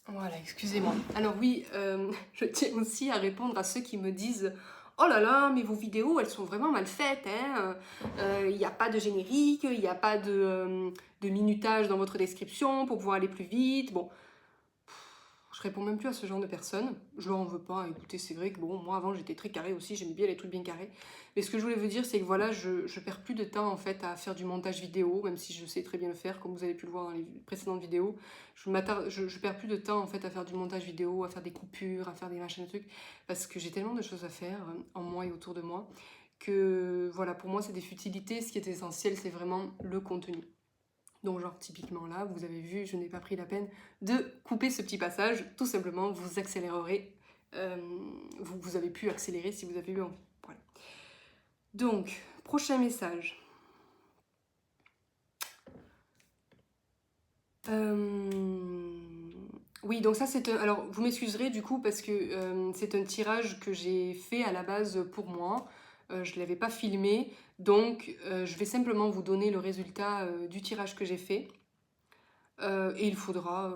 Voilà, excusez-moi. Alors oui, je tiens aussi à répondre à ceux qui me disent « Oh là là, mais vos vidéos, elles sont vraiment mal faites, hein. Il n'y a pas de générique, il n'y a pas de minutage dans votre description pour pouvoir aller plus vite. » Bon, je réponds même plus à ce genre de personnes. Je leur en veux pas. Écoutez, c'est vrai que bon, moi avant j'étais très carré aussi, j'aimais bien les trucs bien carrés. Mais ce que je voulais vous dire, c'est que voilà, je perds plus de temps en fait à faire du montage vidéo, même si je sais très bien le faire, comme vous avez pu le voir dans les précédentes vidéos. Je perds plus de temps en fait à faire du montage vidéo, à faire des coupures, à faire des machins de trucs, parce que j'ai tellement de choses à faire en moi et autour de moi que voilà, pour moi c'est des futilités. Ce qui est essentiel, c'est vraiment le contenu. Donc genre typiquement là, vous avez vu, je n'ai pas pris la peine de couper ce petit passage, tout simplement vous accélérerez, vous avez pu accélérer si vous avez eu envie. Voilà. Donc, prochain message. Oui, donc ça c'est un... Alors, vous m'excuserez du coup parce que c'est un tirage que j'ai fait à la base pour moi. Je ne l'avais pas filmé, donc je vais simplement vous donner le résultat du tirage que j'ai fait. Et il faudra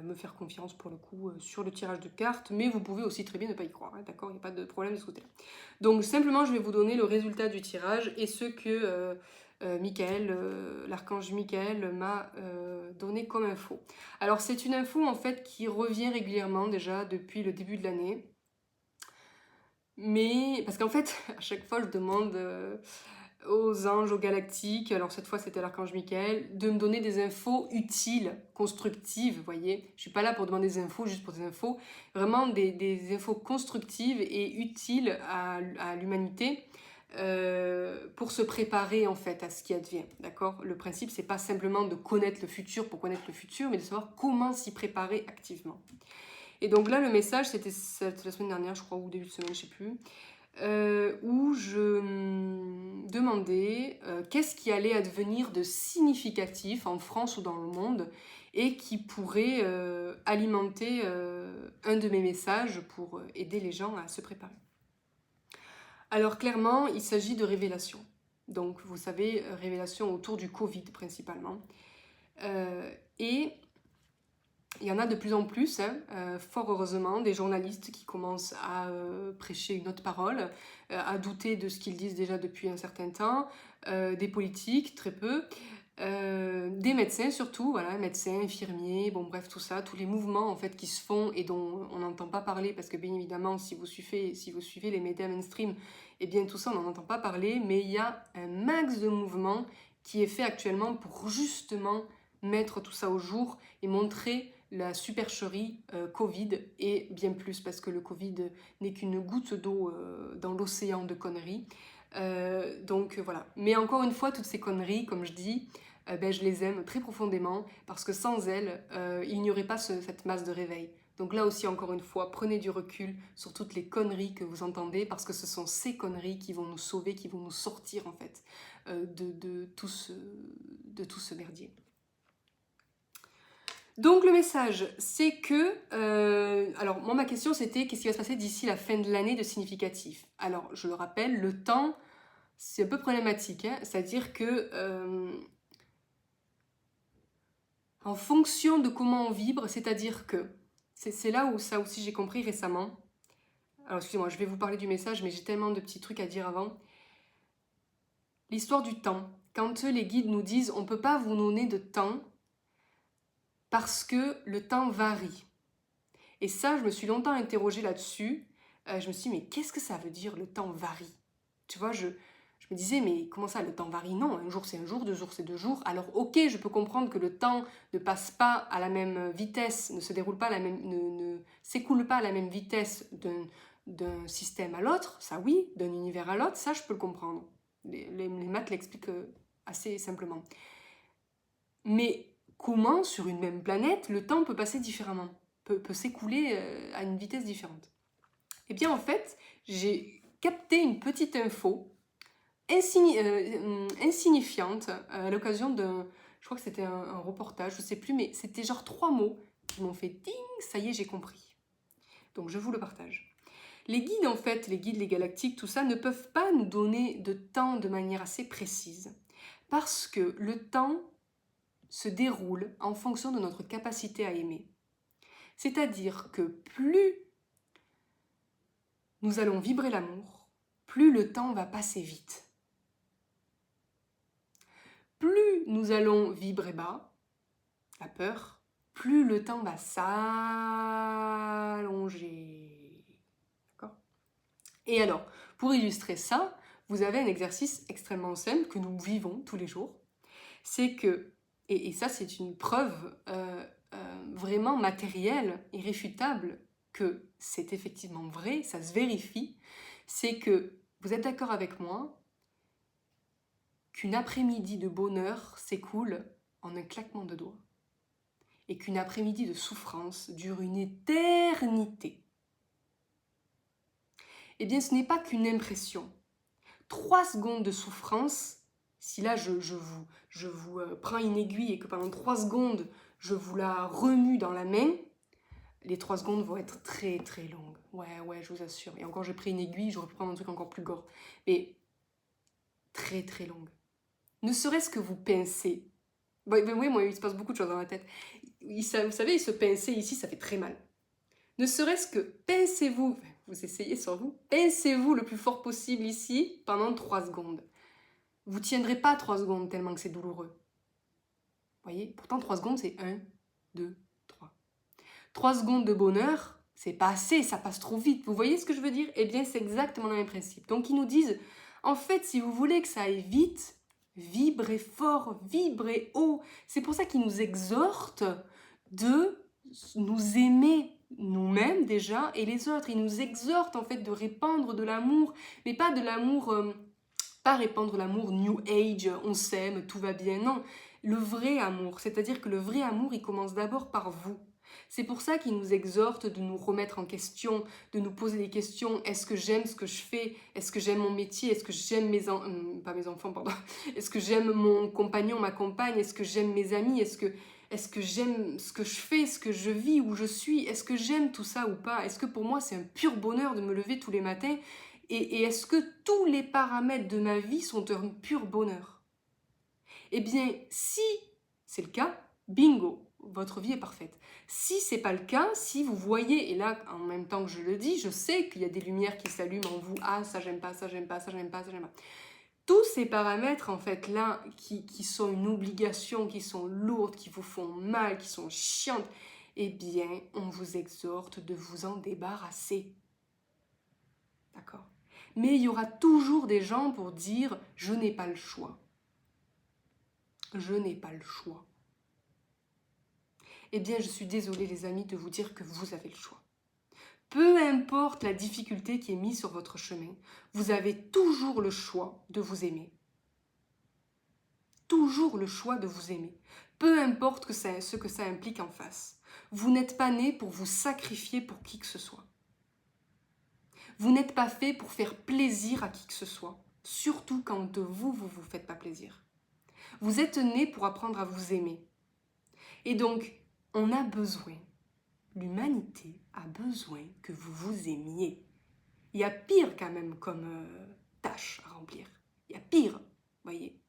me faire confiance pour le coup sur le tirage de cartes, mais vous pouvez aussi très bien ne pas y croire, hein, d'accord? Il n'y a pas de problème de ce côté-là. Donc simplement, je vais vous donner le résultat du tirage et ce que Michael, l'archange Michael m'a donné comme info. Alors c'est une info en fait qui revient régulièrement déjà depuis le début de l'année. Mais parce qu'en fait, à chaque fois, je demande aux anges, aux galactiques, alors cette fois c'était l'archange Michael, de me donner des infos utiles, constructives, vous voyez. Je suis pas là pour demander des infos juste pour des infos, vraiment des infos constructives et utiles à l'humanité pour se préparer en fait à ce qui advient, d'accord? Le principe c'est pas simplement de connaître le futur pour connaître le futur, mais de savoir comment s'y préparer activement. Et donc là le message c'était la semaine dernière je crois, ou début de semaine, je sais plus, où je demandais qu'est-ce qui allait advenir de significatif en France ou dans le monde et qui pourrait alimenter un de mes messages pour aider les gens à se préparer. Alors clairement, il s'agit de révélations. Donc vous savez, révélations autour du Covid principalement. Et il y en a de plus en plus, hein, fort heureusement, des journalistes qui commencent à prêcher une autre parole, à douter de ce qu'ils disent déjà depuis un certain temps, des politiques, très peu, des médecins surtout, voilà, médecins, infirmiers, bon bref tout ça, tous les mouvements en fait qui se font et dont on n'entend pas parler parce que bien évidemment si vous suivez les médias mainstream, eh bien tout ça on n'en entend pas parler, mais il y a un max de mouvements qui est fait actuellement pour justement mettre tout ça au jour et montrer la supercherie Covid et bien plus, parce que le Covid n'est qu'une goutte d'eau dans l'océan de conneries. Donc voilà. Mais encore une fois, toutes ces conneries, comme je dis, ben, je les aime très profondément parce que sans elles, il n'y aurait pas cette masse de réveil. Donc là aussi, encore une fois, prenez du recul sur toutes les conneries que vous entendez parce que ce sont ces conneries qui vont nous sauver, qui vont nous sortir en fait de tout ce merdier. Donc le message, c'est que... alors moi, ma question, c'était qu'est-ce qui va se passer d'ici la fin de l'année de significatif? Alors, je le rappelle, le temps, c'est un peu problématique. Hein, c'est-à-dire que... en fonction de comment on vibre, c'est-à-dire que... C'est là où ça aussi j'ai compris récemment. Alors excusez-moi, je vais vous parler du message, mais j'ai tellement de petits trucs à dire avant. L'histoire du temps. Quand les guides nous disent on ne peut pas vous donner de temps parce que le temps varie. Et ça, je me suis longtemps interrogée là-dessus. Je me suis dit, mais qu'est-ce que ça veut dire le temps varie? Tu vois, je me disais, mais comment ça, le temps varie? Non, un jour c'est un jour, 2 jours c'est 2 jours. Alors ok, je peux comprendre que le temps ne passe pas à la même vitesse, ne se déroule pas à la même, ne s'écoule pas à la même vitesse d'un système à l'autre, ça oui, d'un univers à l'autre, ça je peux le comprendre. Les maths l'expliquent assez simplement. Mais comment, sur une même planète, le temps peut passer différemment, peut s'écouler à une vitesse différente? Eh bien, en fait, j'ai capté une petite info insignifiante à l'occasion d'un... Je crois que c'était un reportage, je sais plus, mais c'était genre 3 mots qui m'ont fait ding, ça y est, j'ai compris. Donc, je vous le partage. Les guides, en fait, les guides, les galactiques, tout ça, ne peuvent pas nous donner de temps de manière assez précise. Parce que le temps se déroule en fonction de notre capacité à aimer. C'est-à-dire que plus nous allons vibrer l'amour, plus le temps va passer vite. Plus nous allons vibrer bas, la peur, plus le temps va s'allonger. D'accord ? Et alors, pour illustrer ça, vous avez un exercice extrêmement simple que nous vivons tous les jours. C'est que, et ça c'est une preuve vraiment matérielle, irréfutable, que c'est effectivement vrai, ça se vérifie, c'est que vous êtes d'accord avec moi qu'une après-midi de bonheur s'écoule en un claquement de doigts et qu'une après-midi de souffrance dure une éternité. Eh bien, ce n'est pas qu'une impression. 3 secondes de souffrance, si là je vous prends une aiguille et que pendant 3 secondes je vous la remue dans la main, les 3 secondes vont être très très longues. Ouais, je vous assure. Et encore, j'ai pris une aiguille, j'aurais pu prendre un truc encore plus gore. Mais très très longue. Ne serait-ce que vous pincez. Oui, moi, il se passe beaucoup de choses dans ma tête. Vous savez, se pincer ici, ça fait très mal. Ne serait-ce que pincez-vous, vous essayez sur vous, pincez-vous le plus fort possible ici pendant 3 secondes. Vous ne tiendrez pas 3 secondes tellement que c'est douloureux. Vous voyez? Pourtant, 3 secondes, c'est 1, 2, 3. 3 secondes de bonheur, c'est pas assez, ça passe trop vite. Vous voyez ce que je veux dire? Eh bien, c'est exactement le même principe. Donc, ils nous disent, en fait, si vous voulez que ça aille vite, vibrez fort, vibrez haut. C'est pour ça qu'ils nous exhortent de nous aimer nous-mêmes déjà et les autres. Ils nous exhortent en fait de répandre de l'amour, mais pas de l'amour... pas répandre l'amour New Age, on s'aime, tout va bien, non. Le vrai amour, c'est-à-dire que le vrai amour, il commence d'abord par vous. C'est pour ça qu'il nous exhorte de nous remettre en question, de nous poser des questions. Est-ce que j'aime ce que je fais? Est-ce que j'aime mon métier? Est-ce que j'aime pas mes enfants, pardon. Est-ce que j'aime mon compagnon, ma compagne? Est-ce que j'aime mes amis? Est-ce que j'aime ce que je fais, ce que je vis, où je suis? Est-ce que j'aime tout ça ou pas? Est-ce que pour moi, c'est un pur bonheur de me lever tous les matins? Et est-ce que tous les paramètres de ma vie sont un pur bonheur? Eh bien, si c'est le cas, bingo, votre vie est parfaite. Si c'est pas le cas, si vous voyez, et là, en même temps que je le dis, je sais qu'il y a des lumières qui s'allument en vous. Ah, ça j'aime pas, ça j'aime pas, ça j'aime pas, ça j'aime pas. Tous ces paramètres, en fait, là, qui sont une obligation, qui sont lourdes, qui vous font mal, qui sont chiantes, eh bien, on vous exhorte de vous en débarrasser. D'accord? Mais il y aura toujours des gens pour dire « je n'ai pas le choix ». Je n'ai pas le choix. eh bien je suis désolée les amis de vous dire que vous avez le choix. Peu importe la difficulté qui est mise sur votre chemin, vous avez toujours le choix de vous aimer. Toujours le choix de vous aimer. Peu importe ce que ça implique en face. Vous n'êtes pas né pour vous sacrifier pour qui que ce soit. Vous n'êtes pas fait pour faire plaisir à qui que ce soit. Surtout quand vous faites pas plaisir. Vous êtes né pour apprendre à vous aimer. Et donc, on a besoin, l'humanité a besoin que vous vous aimiez. Il y a pire quand même comme tâche à remplir. Il y a pire, voyez.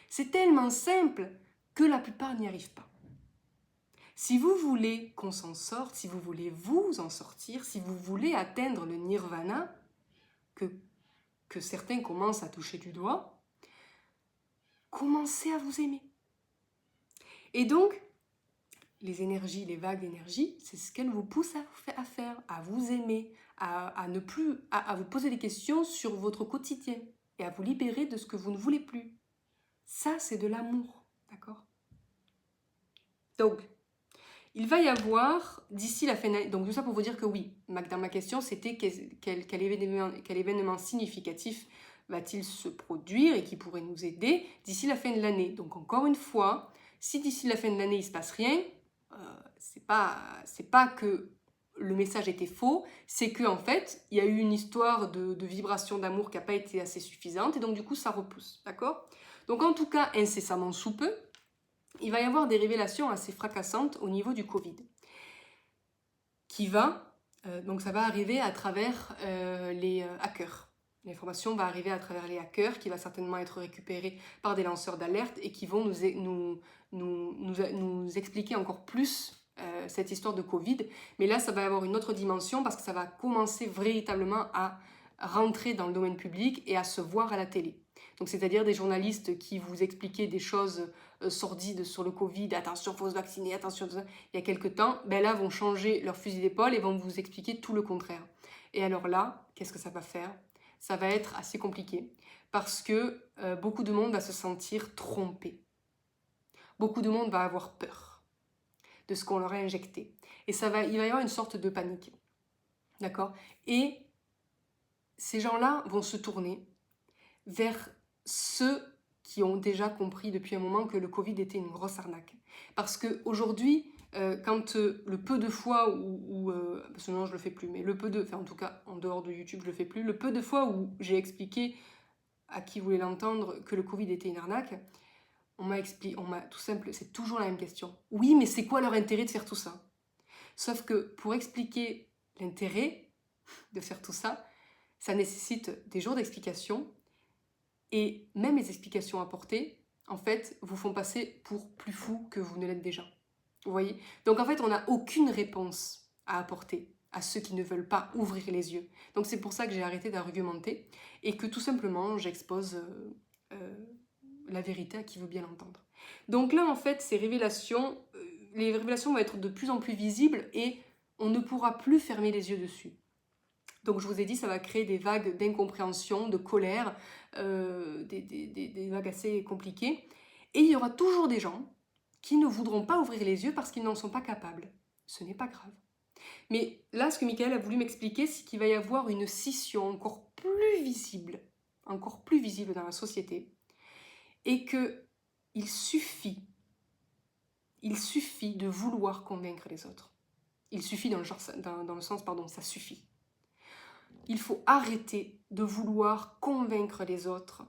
C'est tellement simple que la plupart n'y arrivent pas. Si vous voulez qu'on s'en sorte, si vous voulez vous en sortir, si vous voulez atteindre le nirvana, que certains commencent à toucher du doigt, commencez à vous aimer. Et donc, les énergies, les vagues d'énergie, c'est ce qu'elles vous poussent à faire, à vous aimer, à ne plus, à vous poser des questions sur votre quotidien et à vous libérer de ce que vous ne voulez plus. Ça, c'est de l'amour, d'accord? Donc, il va y avoir, d'ici la fin de l'année, donc tout ça pour vous dire que oui, dans ma question, c'était quel événement significatif va-t-il se produire et qui pourrait nous aider d'ici la fin de l'année. Donc encore une fois, si d'ici la fin de l'année, il ne se passe rien, c'est pas que le message était faux, c'est qu'en fait, il y a eu une histoire de vibration d'amour qui n'a pas été assez suffisante et donc du coup, ça repousse, d'accord? Donc en tout cas, incessamment sous peu, il va y avoir des révélations assez fracassantes au niveau du Covid. Donc ça va arriver à travers les hackers. L'information va arriver à travers les hackers, qui va certainement être récupérée par des lanceurs d'alerte et qui vont nous expliquer encore plus cette histoire de Covid. Mais là, ça va avoir une autre dimension parce que ça va commencer véritablement à rentrer dans le domaine public et à se voir à la télé. Donc c'est-à-dire des journalistes qui vous expliquaient des choses sordides sur le Covid, attention, faut se vacciner, attention, il y a quelques temps, ben là vont changer leur fusil d'épaule et vont vous expliquer tout le contraire. Et alors là, qu'est-ce que ça va faire? Ça va être assez compliqué parce que beaucoup de monde va se sentir trompé. Beaucoup de monde va avoir peur de ce qu'on leur a injecté. Et il va y avoir une sorte de panique. D'accord? Et ces gens-là vont se tourner vers ceux qui ont déjà compris depuis un moment que le Covid était une grosse arnaque. Parce qu'aujourd'hui, quand le peu de fois parce que non, je le fais plus, mais en tout cas, en dehors de YouTube, je le fais plus, le peu de fois où j'ai expliqué à qui voulait l'entendre que le Covid était une arnaque, on m'a tout simple, c'est toujours la même question. Oui, mais c'est quoi leur intérêt de faire tout ça? Sauf que pour expliquer l'intérêt de faire tout ça, ça nécessite des jours d'explication. Et même les explications apportées, en fait, vous font passer pour plus fou que vous ne l'êtes déjà. Vous voyez? Donc en fait, on n'a aucune réponse à apporter à ceux qui ne veulent pas ouvrir les yeux. Donc c'est pour ça que j'ai arrêté d'argumenter et que tout simplement, j'expose la vérité à qui veut bien l'entendre. Donc là, en fait, les révélations vont être de plus en plus visibles et on ne pourra plus fermer les yeux dessus. Donc je vous ai dit, ça va créer des vagues d'incompréhension, de colère, des vagues assez compliquées. Et il y aura toujours des gens qui ne voudront pas ouvrir les yeux parce qu'ils n'en sont pas capables. Ce n'est pas grave. Mais là, ce que Michael a voulu m'expliquer, c'est qu'il va y avoir une scission encore plus visible dans la société. Et qu'il suffit de vouloir convaincre les autres. Il suffit dans le sens, ça suffit. Il faut arrêter de vouloir convaincre les autres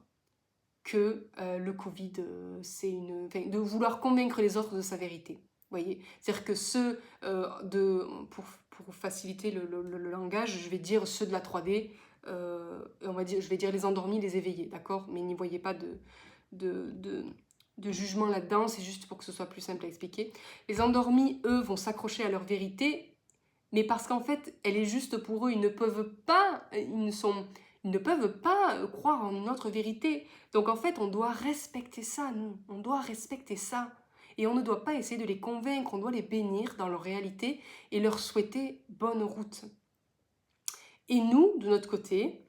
que le Covid, de vouloir convaincre les autres de sa vérité. Voyez, c'est-à-dire que pour faciliter le langage, je vais dire ceux de la 3D, je vais dire les endormis, les éveillés, d'accord? Mais n'y voyez pas de jugement là-dedans, c'est juste pour que ce soit plus simple à expliquer. Les endormis, eux, vont s'accrocher à leur vérité, mais parce qu'en fait, elle est juste pour eux, ils ne peuvent pas croire en une autre vérité. Donc en fait, on doit respecter ça, nous. On doit respecter ça. Et on ne doit pas essayer de les convaincre, on doit les bénir dans leur réalité et leur souhaiter bonne route. Et nous, de notre côté,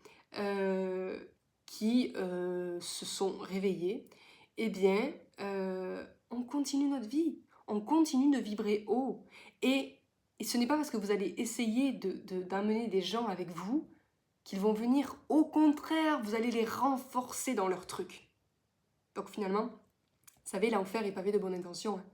qui se sont réveillés, eh bien, on continue notre vie. on continue de vibrer haut. Et ce n'est pas parce que vous allez essayer d'amener des gens avec vous qu'ils vont venir. Au contraire, vous allez les renforcer dans leur truc. Donc finalement, vous savez, l'enfer est pavé de bonnes intentions. Hein.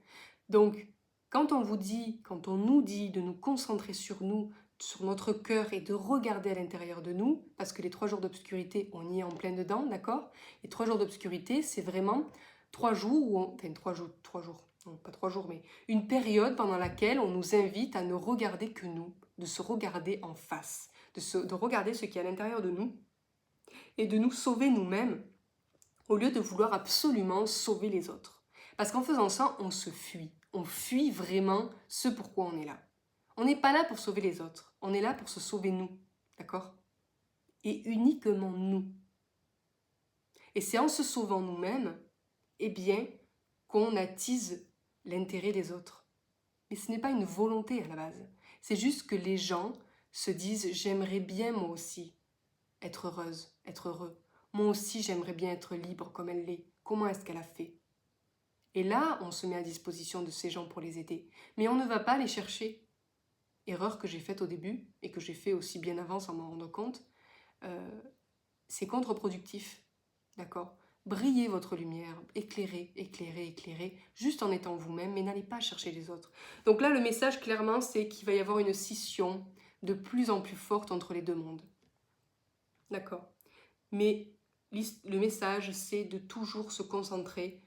Donc, quand on nous dit de nous concentrer sur nous, sur notre cœur et de regarder à l'intérieur de nous, parce que les 3 jours d'obscurité, on y est en plein dedans, d'accord? Les 3 jours d'obscurité, c'est vraiment 3 jours, enfin 3 jours, non pas 3 jours, mais une période pendant laquelle on nous invite à ne regarder que nous, de se regarder en face, de regarder ce qui est à l'intérieur de nous et de nous sauver nous-mêmes au lieu de vouloir absolument sauver les autres. Parce qu'en faisant ça, on se fuit. On fuit vraiment ce pourquoi on est là. On n'est pas là pour sauver les autres. On est là pour se sauver nous. D'accord? Et uniquement nous. Et c'est en se sauvant nous-mêmes, eh bien, qu'on attise l'intérêt des autres. Mais ce n'est pas une volonté à la base. C'est juste que les gens se disent « j'aimerais bien moi aussi être heureuse, être heureux. Moi aussi j'aimerais bien être libre comme elle l'est. Comment est-ce qu'elle a fait ?» Et là, on se met à disposition de ces gens pour les aider. Mais on ne va pas les chercher. Erreur que j'ai faite au début, et que j'ai fait aussi bien avant sans m'en rendre compte, c'est contre-productif. D'accord? Brillez votre lumière, éclairez, éclairez, éclairez, juste en étant vous-même, mais n'allez pas chercher les autres. Donc là, le message, clairement, c'est qu'il va y avoir une scission de plus en plus forte entre les deux mondes. D'accord? Mais le message, c'est de toujours se concentrer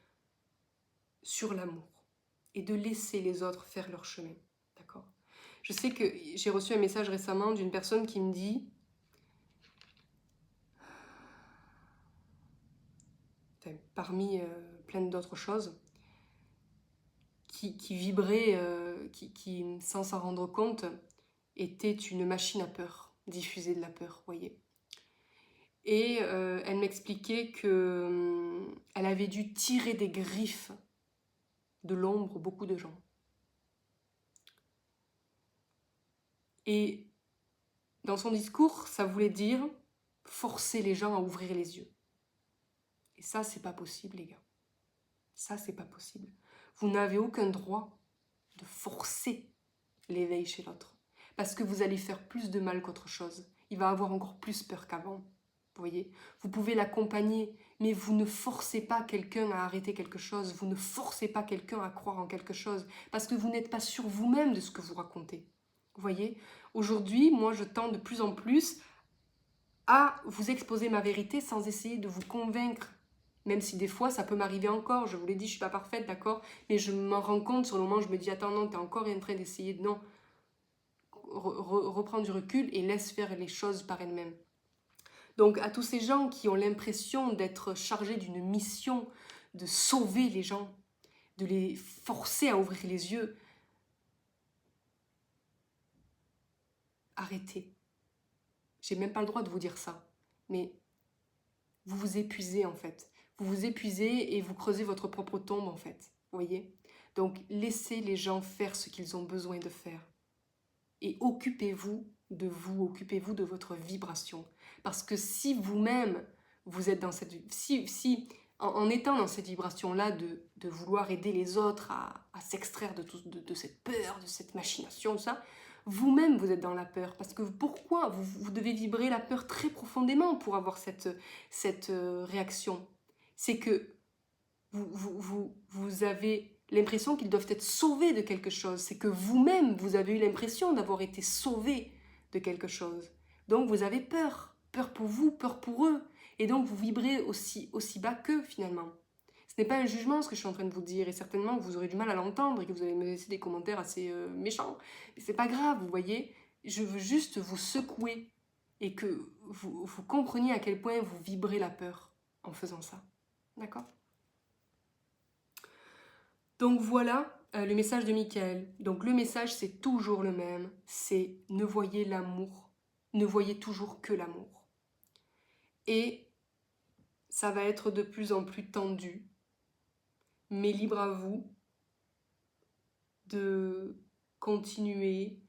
sur l'amour et de laisser les autres faire leur chemin. D'accord? Je sais que j'ai reçu un message récemment d'une personne qui me dit, enfin, parmi plein d'autres choses, qui vibrait, qui, sans s'en rendre compte, était une machine à peur, diffuser de la peur, voyez. Et elle m'expliquait que elle avait dû tirer des griffes de l'ombre beaucoup de gens. Et dans son discours, ça voulait dire forcer les gens à ouvrir les yeux. Et ça, c'est pas possible, les gars. Ça, c'est pas possible. Vous n'avez aucun droit de forcer l'éveil chez l'autre. Parce que vous allez faire plus de mal qu'autre chose. Il va avoir encore plus peur qu'avant. Vous voyez? Vous pouvez l'accompagner, mais vous ne forcez pas quelqu'un à arrêter quelque chose. Vous ne forcez pas quelqu'un à croire en quelque chose. Parce que vous n'êtes pas sûr vous-même de ce que vous racontez. Vous voyez? Aujourd'hui, moi, je tends de plus en plus à vous exposer ma vérité sans essayer de vous convaincre. Même si des fois, ça peut m'arriver encore. Je vous l'ai dit, je ne suis pas parfaite, d'accord? Mais je m'en rends compte sur le moment, je me dis, attends, non, tu es encore en train d'essayer de... Non. Reprends du recul et laisse faire les choses par elles-mêmes. Donc, à tous ces gens qui ont l'impression d'être chargés d'une mission, de sauver les gens, de les forcer à ouvrir les yeux, arrêtez. J'ai même pas le droit de vous dire ça, mais vous vous épuisez en fait. Vous vous épuisez et vous creusez votre propre tombe en fait, vous voyez? Donc laissez les gens faire ce qu'ils ont besoin de faire. Et occupez-vous de votre vibration. Parce que si vous-même, vous êtes dans cette... en étant dans cette vibration-là de vouloir aider les autres à s'extraire de cette peur, de cette machination, tout ça, vous-même, vous êtes dans la peur. Parce que pourquoi vous devez vibrer la peur très profondément pour avoir cette réaction. C'est que vous avez l'impression qu'ils doivent être sauvés de quelque chose. C'est que vous-même, vous avez eu l'impression d'avoir été sauvé de quelque chose. Donc vous avez peur. Peur pour vous, peur pour eux. Et donc vous vibrez aussi bas qu'eux finalement. Ce n'est pas un jugement ce que je suis en train de vous dire, et certainement que vous aurez du mal à l'entendre et que vous allez me laisser des commentaires assez méchants. Mais c'est pas grave, vous voyez. Je veux juste vous secouer et que vous compreniez à quel point vous vibrez la peur en faisant ça. D'accord ? Donc voilà le message de Michael. Donc le message c'est toujours le même, c'est ne voyez l'amour, ne voyez toujours que l'amour. Et ça va être de plus en plus tendu, mais libre à vous de continuer,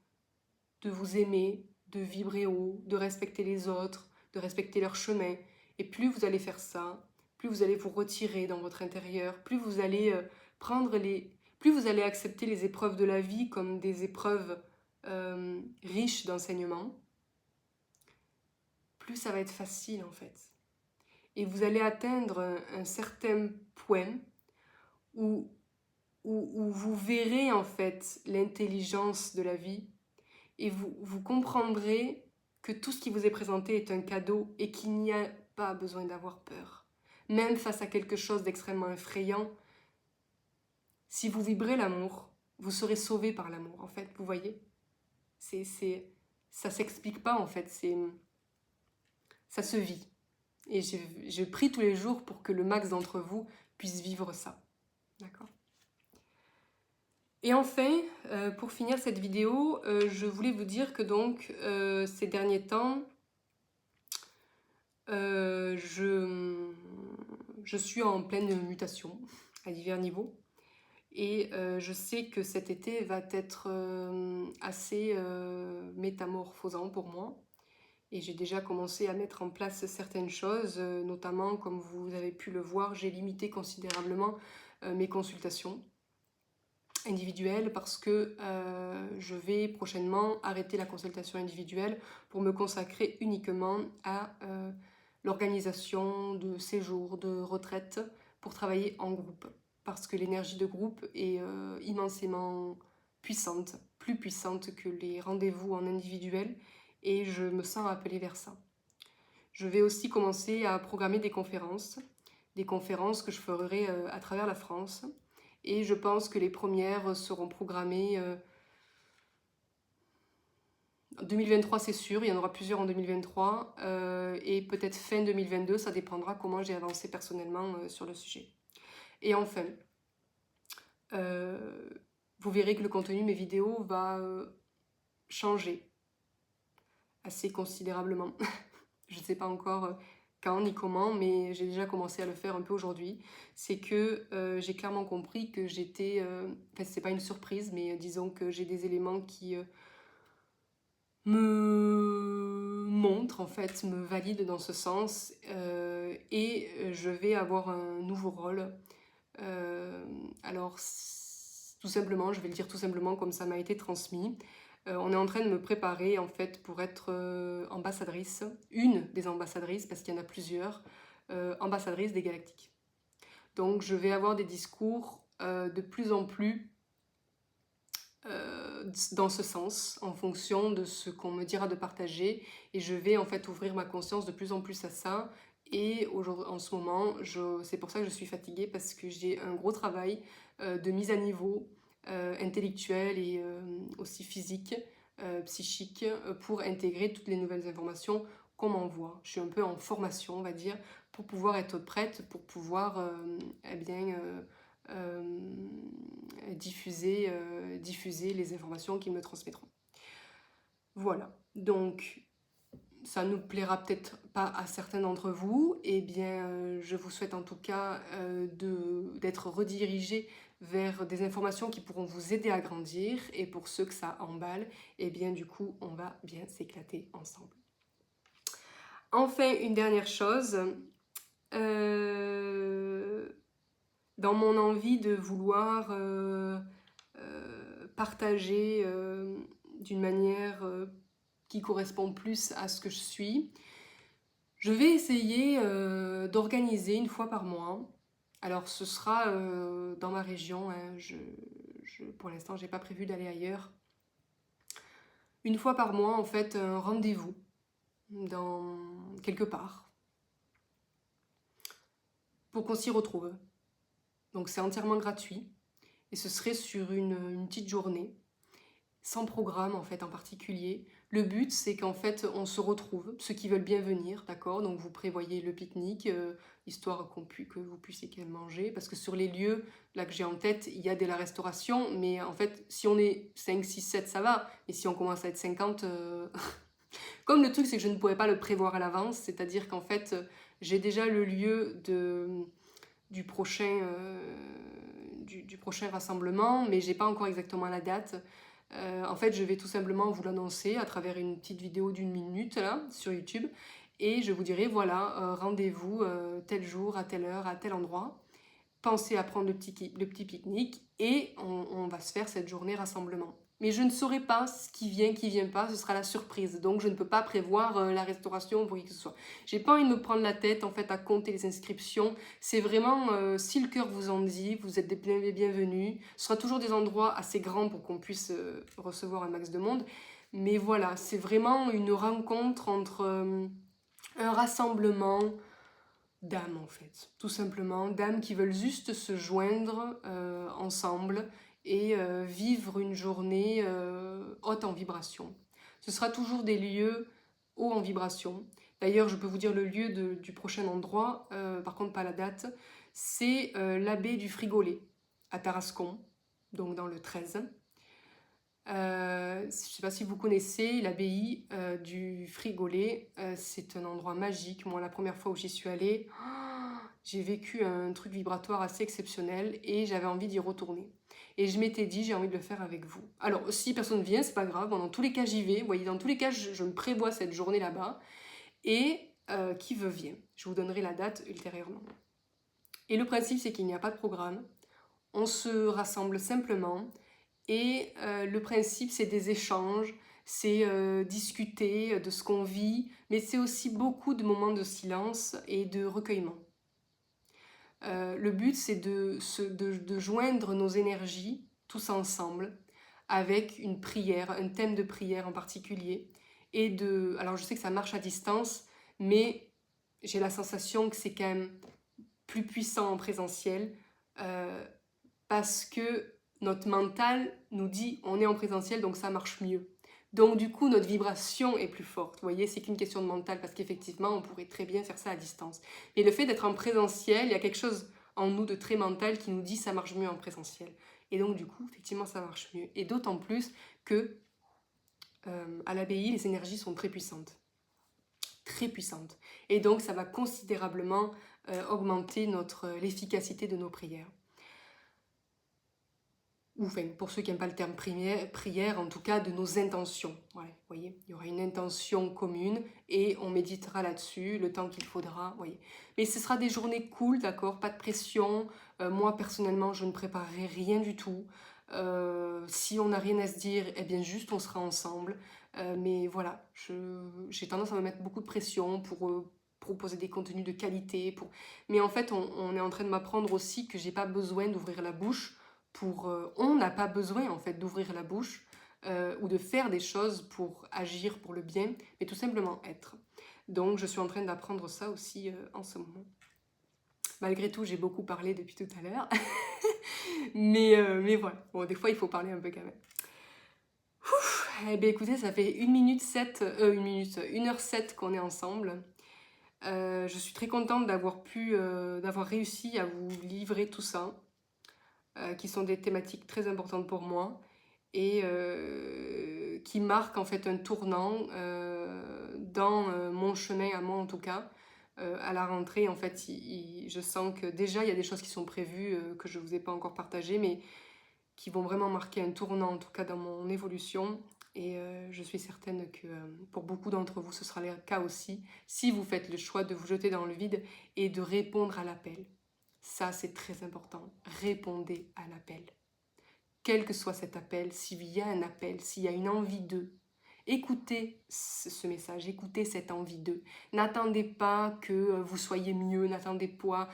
de vous aimer, de vibrer haut, de respecter les autres, de respecter leur chemin. Et plus vous allez faire ça, plus vous allez vous retirer dans votre intérieur, plus vous allez prendre plus vous allez accepter les épreuves de la vie comme des épreuves riches d'enseignement, plus ça va être facile en fait. Et vous allez atteindre un certain point où vous verrez en fait l'intelligence de la vie et vous comprendrez que tout ce qui vous est présenté est un cadeau et qu'il n'y a pas besoin d'avoir peur. Même face à quelque chose d'extrêmement effrayant, si vous vibrez l'amour, vous serez sauvé par l'amour en fait, vous voyez. Ça s'explique pas en fait, ça se vit. Et je prie tous les jours pour que le max d'entre vous puisse vivre ça. D'accord ? Et enfin, pour finir cette vidéo, je voulais vous dire que donc, ces derniers temps, je suis en pleine mutation à divers niveaux. Et je sais que cet été va être assez métamorphosant pour moi. Et j'ai déjà commencé à mettre en place certaines choses, notamment, comme vous avez pu le voir, j'ai limité considérablement mes consultations individuelles parce que je vais prochainement arrêter la consultation individuelle pour me consacrer uniquement à l'organisation de séjours, de retraites pour travailler en groupe. Parce que l'énergie de groupe est immensément puissante, plus puissante que les rendez-vous en individuel, et je me sens appelée vers ça. Je vais aussi commencer à programmer des conférences que je ferai à travers la France, et je pense que les premières seront programmées en 2023, c'est sûr, il y en aura plusieurs en 2023, et peut-être fin 2022, ça dépendra comment j'ai avancé personnellement sur le sujet. Et enfin, vous verrez que le contenu de mes vidéos va changer assez considérablement. Je ne sais pas encore quand ni comment, mais j'ai déjà commencé à le faire un peu aujourd'hui. C'est que j'ai clairement compris que j'étais... Enfin, c'est pas une surprise, mais disons que j'ai des éléments qui me montrent, en fait, me valident dans ce sens. Et je vais avoir un nouveau rôle. Alors, tout simplement, je vais le dire tout simplement comme ça m'a été transmis. On est en train de me préparer en fait pour être ambassadrice, une des ambassadrices, parce qu'il y en a plusieurs, ambassadrice des Galactiques. Donc je vais avoir des discours de plus en plus dans ce sens, en fonction de ce qu'on me dira de partager, et je vais en fait ouvrir ma conscience de plus en plus à ça. Et en ce moment, c'est pour ça que je suis fatiguée, parce que j'ai un gros travail de mise à niveau intellectuel et aussi physique, psychique, pour intégrer toutes les nouvelles informations qu'on m'envoie. Je suis un peu en formation, on va dire, pour pouvoir être prête, pour pouvoir eh bien, diffuser les informations qu'ils me transmettront. Voilà, donc ça ne plaira peut-être pas à certains d'entre vous, et bien je vous souhaite en tout cas d'être redirigé vers des informations qui pourront vous aider à grandir, et pour ceux que ça emballe, et bien du coup on va bien s'éclater ensemble. Enfin, une dernière chose, dans mon envie de vouloir partager d'une manière qui correspond plus à ce que je suis, je vais essayer d'organiser une fois par mois. Alors ce sera dans ma région, hein, pour l'instant j'ai pas prévu d'aller ailleurs. Une fois par mois en fait un rendez-vous dans quelque part pour qu'on s'y retrouve. Donc c'est entièrement gratuit et ce serait sur une petite journée, sans programme en fait en particulier. Le but c'est qu'en fait on se retrouve, ceux qui veulent bien venir, d'accord, donc vous prévoyez le pique-nique, histoire que vous puissiez manger, parce que sur les lieux là que j'ai en tête, il y a de la restauration, mais en fait si on est 5, 6, 7 ça va, et si on commence à être 50... Comme le truc c'est que je ne pouvais pas le prévoir à l'avance, c'est-à-dire qu'en fait j'ai déjà le lieu du prochain rassemblement, mais j'ai pas encore exactement la date. En fait, je vais tout simplement vous l'annoncer à travers une petite vidéo d'1 minute là, sur YouTube, et je vous dirai voilà, rendez-vous tel jour, à telle heure, à tel endroit. pensez à prendre le petit pique-nique et on va se faire cette journée rassemblement. Mais je ne saurai pas ce qui vient pas, ce sera la surprise. Donc je ne peux pas prévoir la restauration pour qui que ce soit. J'ai pas envie de me prendre la tête en fait à compter les inscriptions. C'est vraiment, si le cœur vous en dit, vous êtes les bienvenus. Ce sera toujours des endroits assez grands pour qu'on puisse recevoir un max de monde. Mais voilà, c'est vraiment une rencontre entre un rassemblement d'âmes en fait, tout simplement, d'âmes qui veulent juste se joindre ensemble et vivre une journée haute en vibration. Ce sera toujours des lieux hauts en vibration. D'ailleurs, je peux vous dire le lieu du prochain endroit, par contre pas la date, c'est l'abbaye du Frigolet à Tarascon, donc dans le 13. Je ne sais pas si vous connaissez l'abbaye du Frigolet, c'est un endroit magique. Moi, la première fois où j'y suis allée, j'ai vécu un truc vibratoire assez exceptionnel et j'avais envie d'y retourner. Et je m'étais dit, j'ai envie de le faire avec vous. Alors, si personne vient, c'est pas grave. Bon, dans tous les cas, j'y vais. Vous voyez, dans tous les cas, je me prévois cette journée là-bas. Et qui veut vient. Je vous donnerai la date ultérieurement. Et le principe, c'est qu'il n'y a pas de programme. On se rassemble simplement. Et le principe, c'est des échanges, c'est discuter de ce qu'on vit, mais c'est aussi beaucoup de moments de silence et de recueillement. Le but, c'est de joindre nos énergies tous ensemble avec une prière, un thème de prière en particulier. Alors je sais que ça marche à distance, mais j'ai la sensation que c'est quand même plus puissant en présentiel parce que notre mental nous dit on est en présentiel donc ça marche mieux. Donc du coup notre vibration est plus forte. Vous voyez, c'est qu'une question de mental parce qu'effectivement on pourrait très bien faire ça à distance. Mais le fait d'être en présentiel, il y a quelque chose en nous de très mental qui nous dit ça marche mieux en présentiel. Et donc du coup effectivement ça marche mieux. Et d'autant plus que à l'abbaye les énergies sont très puissantes. Très puissantes. Et donc ça va considérablement augmenter l'efficacité de nos prières. Ou enfin, pour ceux qui n'aiment pas le terme prière, en tout cas de nos intentions. Ouais, vous voyez, il y aura une intention commune et on méditera là-dessus le temps qu'il faudra. Vous voyez. Mais ce sera des journées cool, d'accord, pas de pression. Moi, personnellement, je ne préparerai rien du tout. Si on n'a rien à se dire, eh bien juste on sera ensemble. Mais voilà, j'ai tendance à me mettre beaucoup de pression pour proposer des contenus de qualité. Mais en fait, on est en train de m'apprendre aussi que j'ai pas besoin d'ouvrir la bouche on n'a pas besoin en fait d'ouvrir la bouche ou de faire des choses pour agir pour le bien, mais tout simplement être. Donc je suis en train d'apprendre ça aussi en ce moment. Malgré tout, j'ai beaucoup parlé depuis tout à l'heure, mais voilà. Bon, des fois, il faut parler un peu quand même. Eh bien écoutez, ça fait 1h07 qu'on est ensemble. Je suis très contente d'avoir réussi à vous livrer tout ça. Qui sont des thématiques très importantes pour moi et qui marquent en fait un tournant dans mon chemin à moi en tout cas. À la rentrée en fait je sens que déjà il y a des choses qui sont prévues que je ne vous ai pas encore partagées mais qui vont vraiment marquer un tournant en tout cas dans mon évolution et je suis certaine que pour beaucoup d'entre vous ce sera le cas aussi si vous faites le choix de vous jeter dans le vide et de répondre à l'appel. Ça, c'est très important. Répondez à l'appel. Quel que soit cet appel, s'il y a un appel, s'il y a une envie d'eux, écoutez ce message, écoutez cette envie d'eux. N'attendez pas que vous soyez mieux, n'attendez pas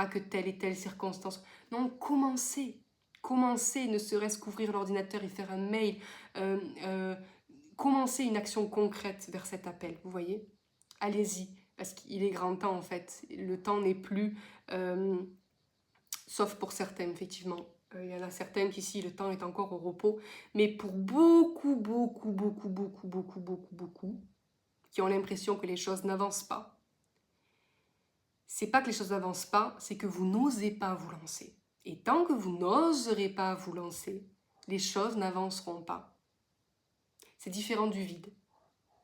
que telle et telle circonstance. Non, commencez. Commencez, ne serait-ce qu'ouvrir l'ordinateur et faire un mail. Commencez une action concrète vers cet appel, vous voyez ? Allez-y. Parce qu'il est grand temps en fait, le temps n'est plus, sauf pour certains effectivement, il y en a certaines qu'ici le temps est encore au repos, mais pour beaucoup, qui ont l'impression que les choses n'avancent pas, c'est pas que les choses n'avancent pas, c'est que vous n'osez pas vous lancer. Et tant que vous n'oserez pas vous lancer, les choses n'avanceront pas. C'est différent du vide.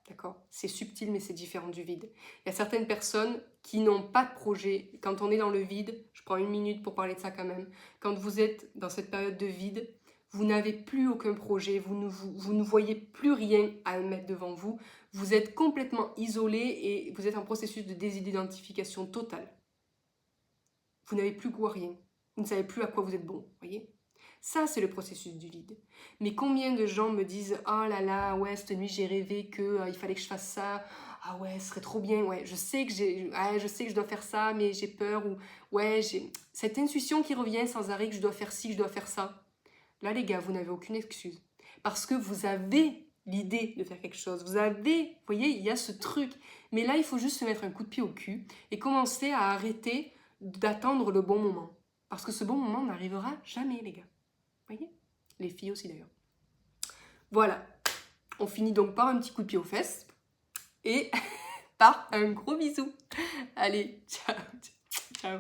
D'accord ? C'est subtil, mais c'est différent du vide. Il y a certaines personnes qui n'ont pas de projet. Quand on est dans le vide, je prends 1 minute pour parler de ça quand même. Quand vous êtes dans cette période de vide, vous n'avez plus aucun projet, vous ne voyez plus rien à mettre devant vous. Vous êtes complètement isolé et vous êtes en processus de désidentification totale. Vous n'avez plus goût à rien. Vous ne savez plus à quoi vous êtes bon, voyez? Ça, c'est le processus du vide. Mais combien de gens me disent « Oh là là, ouais, cette nuit, j'ai rêvé que il fallait que je fasse ça. Ah ouais, ce serait trop bien. Ouais, je sais que je dois faire ça, mais j'ai peur. » Ou « Ouais, j'ai cette intuition qui revient sans arrêt que je dois faire ci, que je dois faire ça. » Là, les gars, vous n'avez aucune excuse. Parce que vous avez l'idée de faire quelque chose. Vous voyez, il y a ce truc. Mais là, il faut juste se mettre un coup de pied au cul et commencer à arrêter d'attendre le bon moment. Parce que ce bon moment n'arrivera jamais, les gars. Vous voyez? Les filles aussi, d'ailleurs. Voilà. On finit donc par un petit coup de pied aux fesses et par un gros bisou. Allez, ciao, ciao.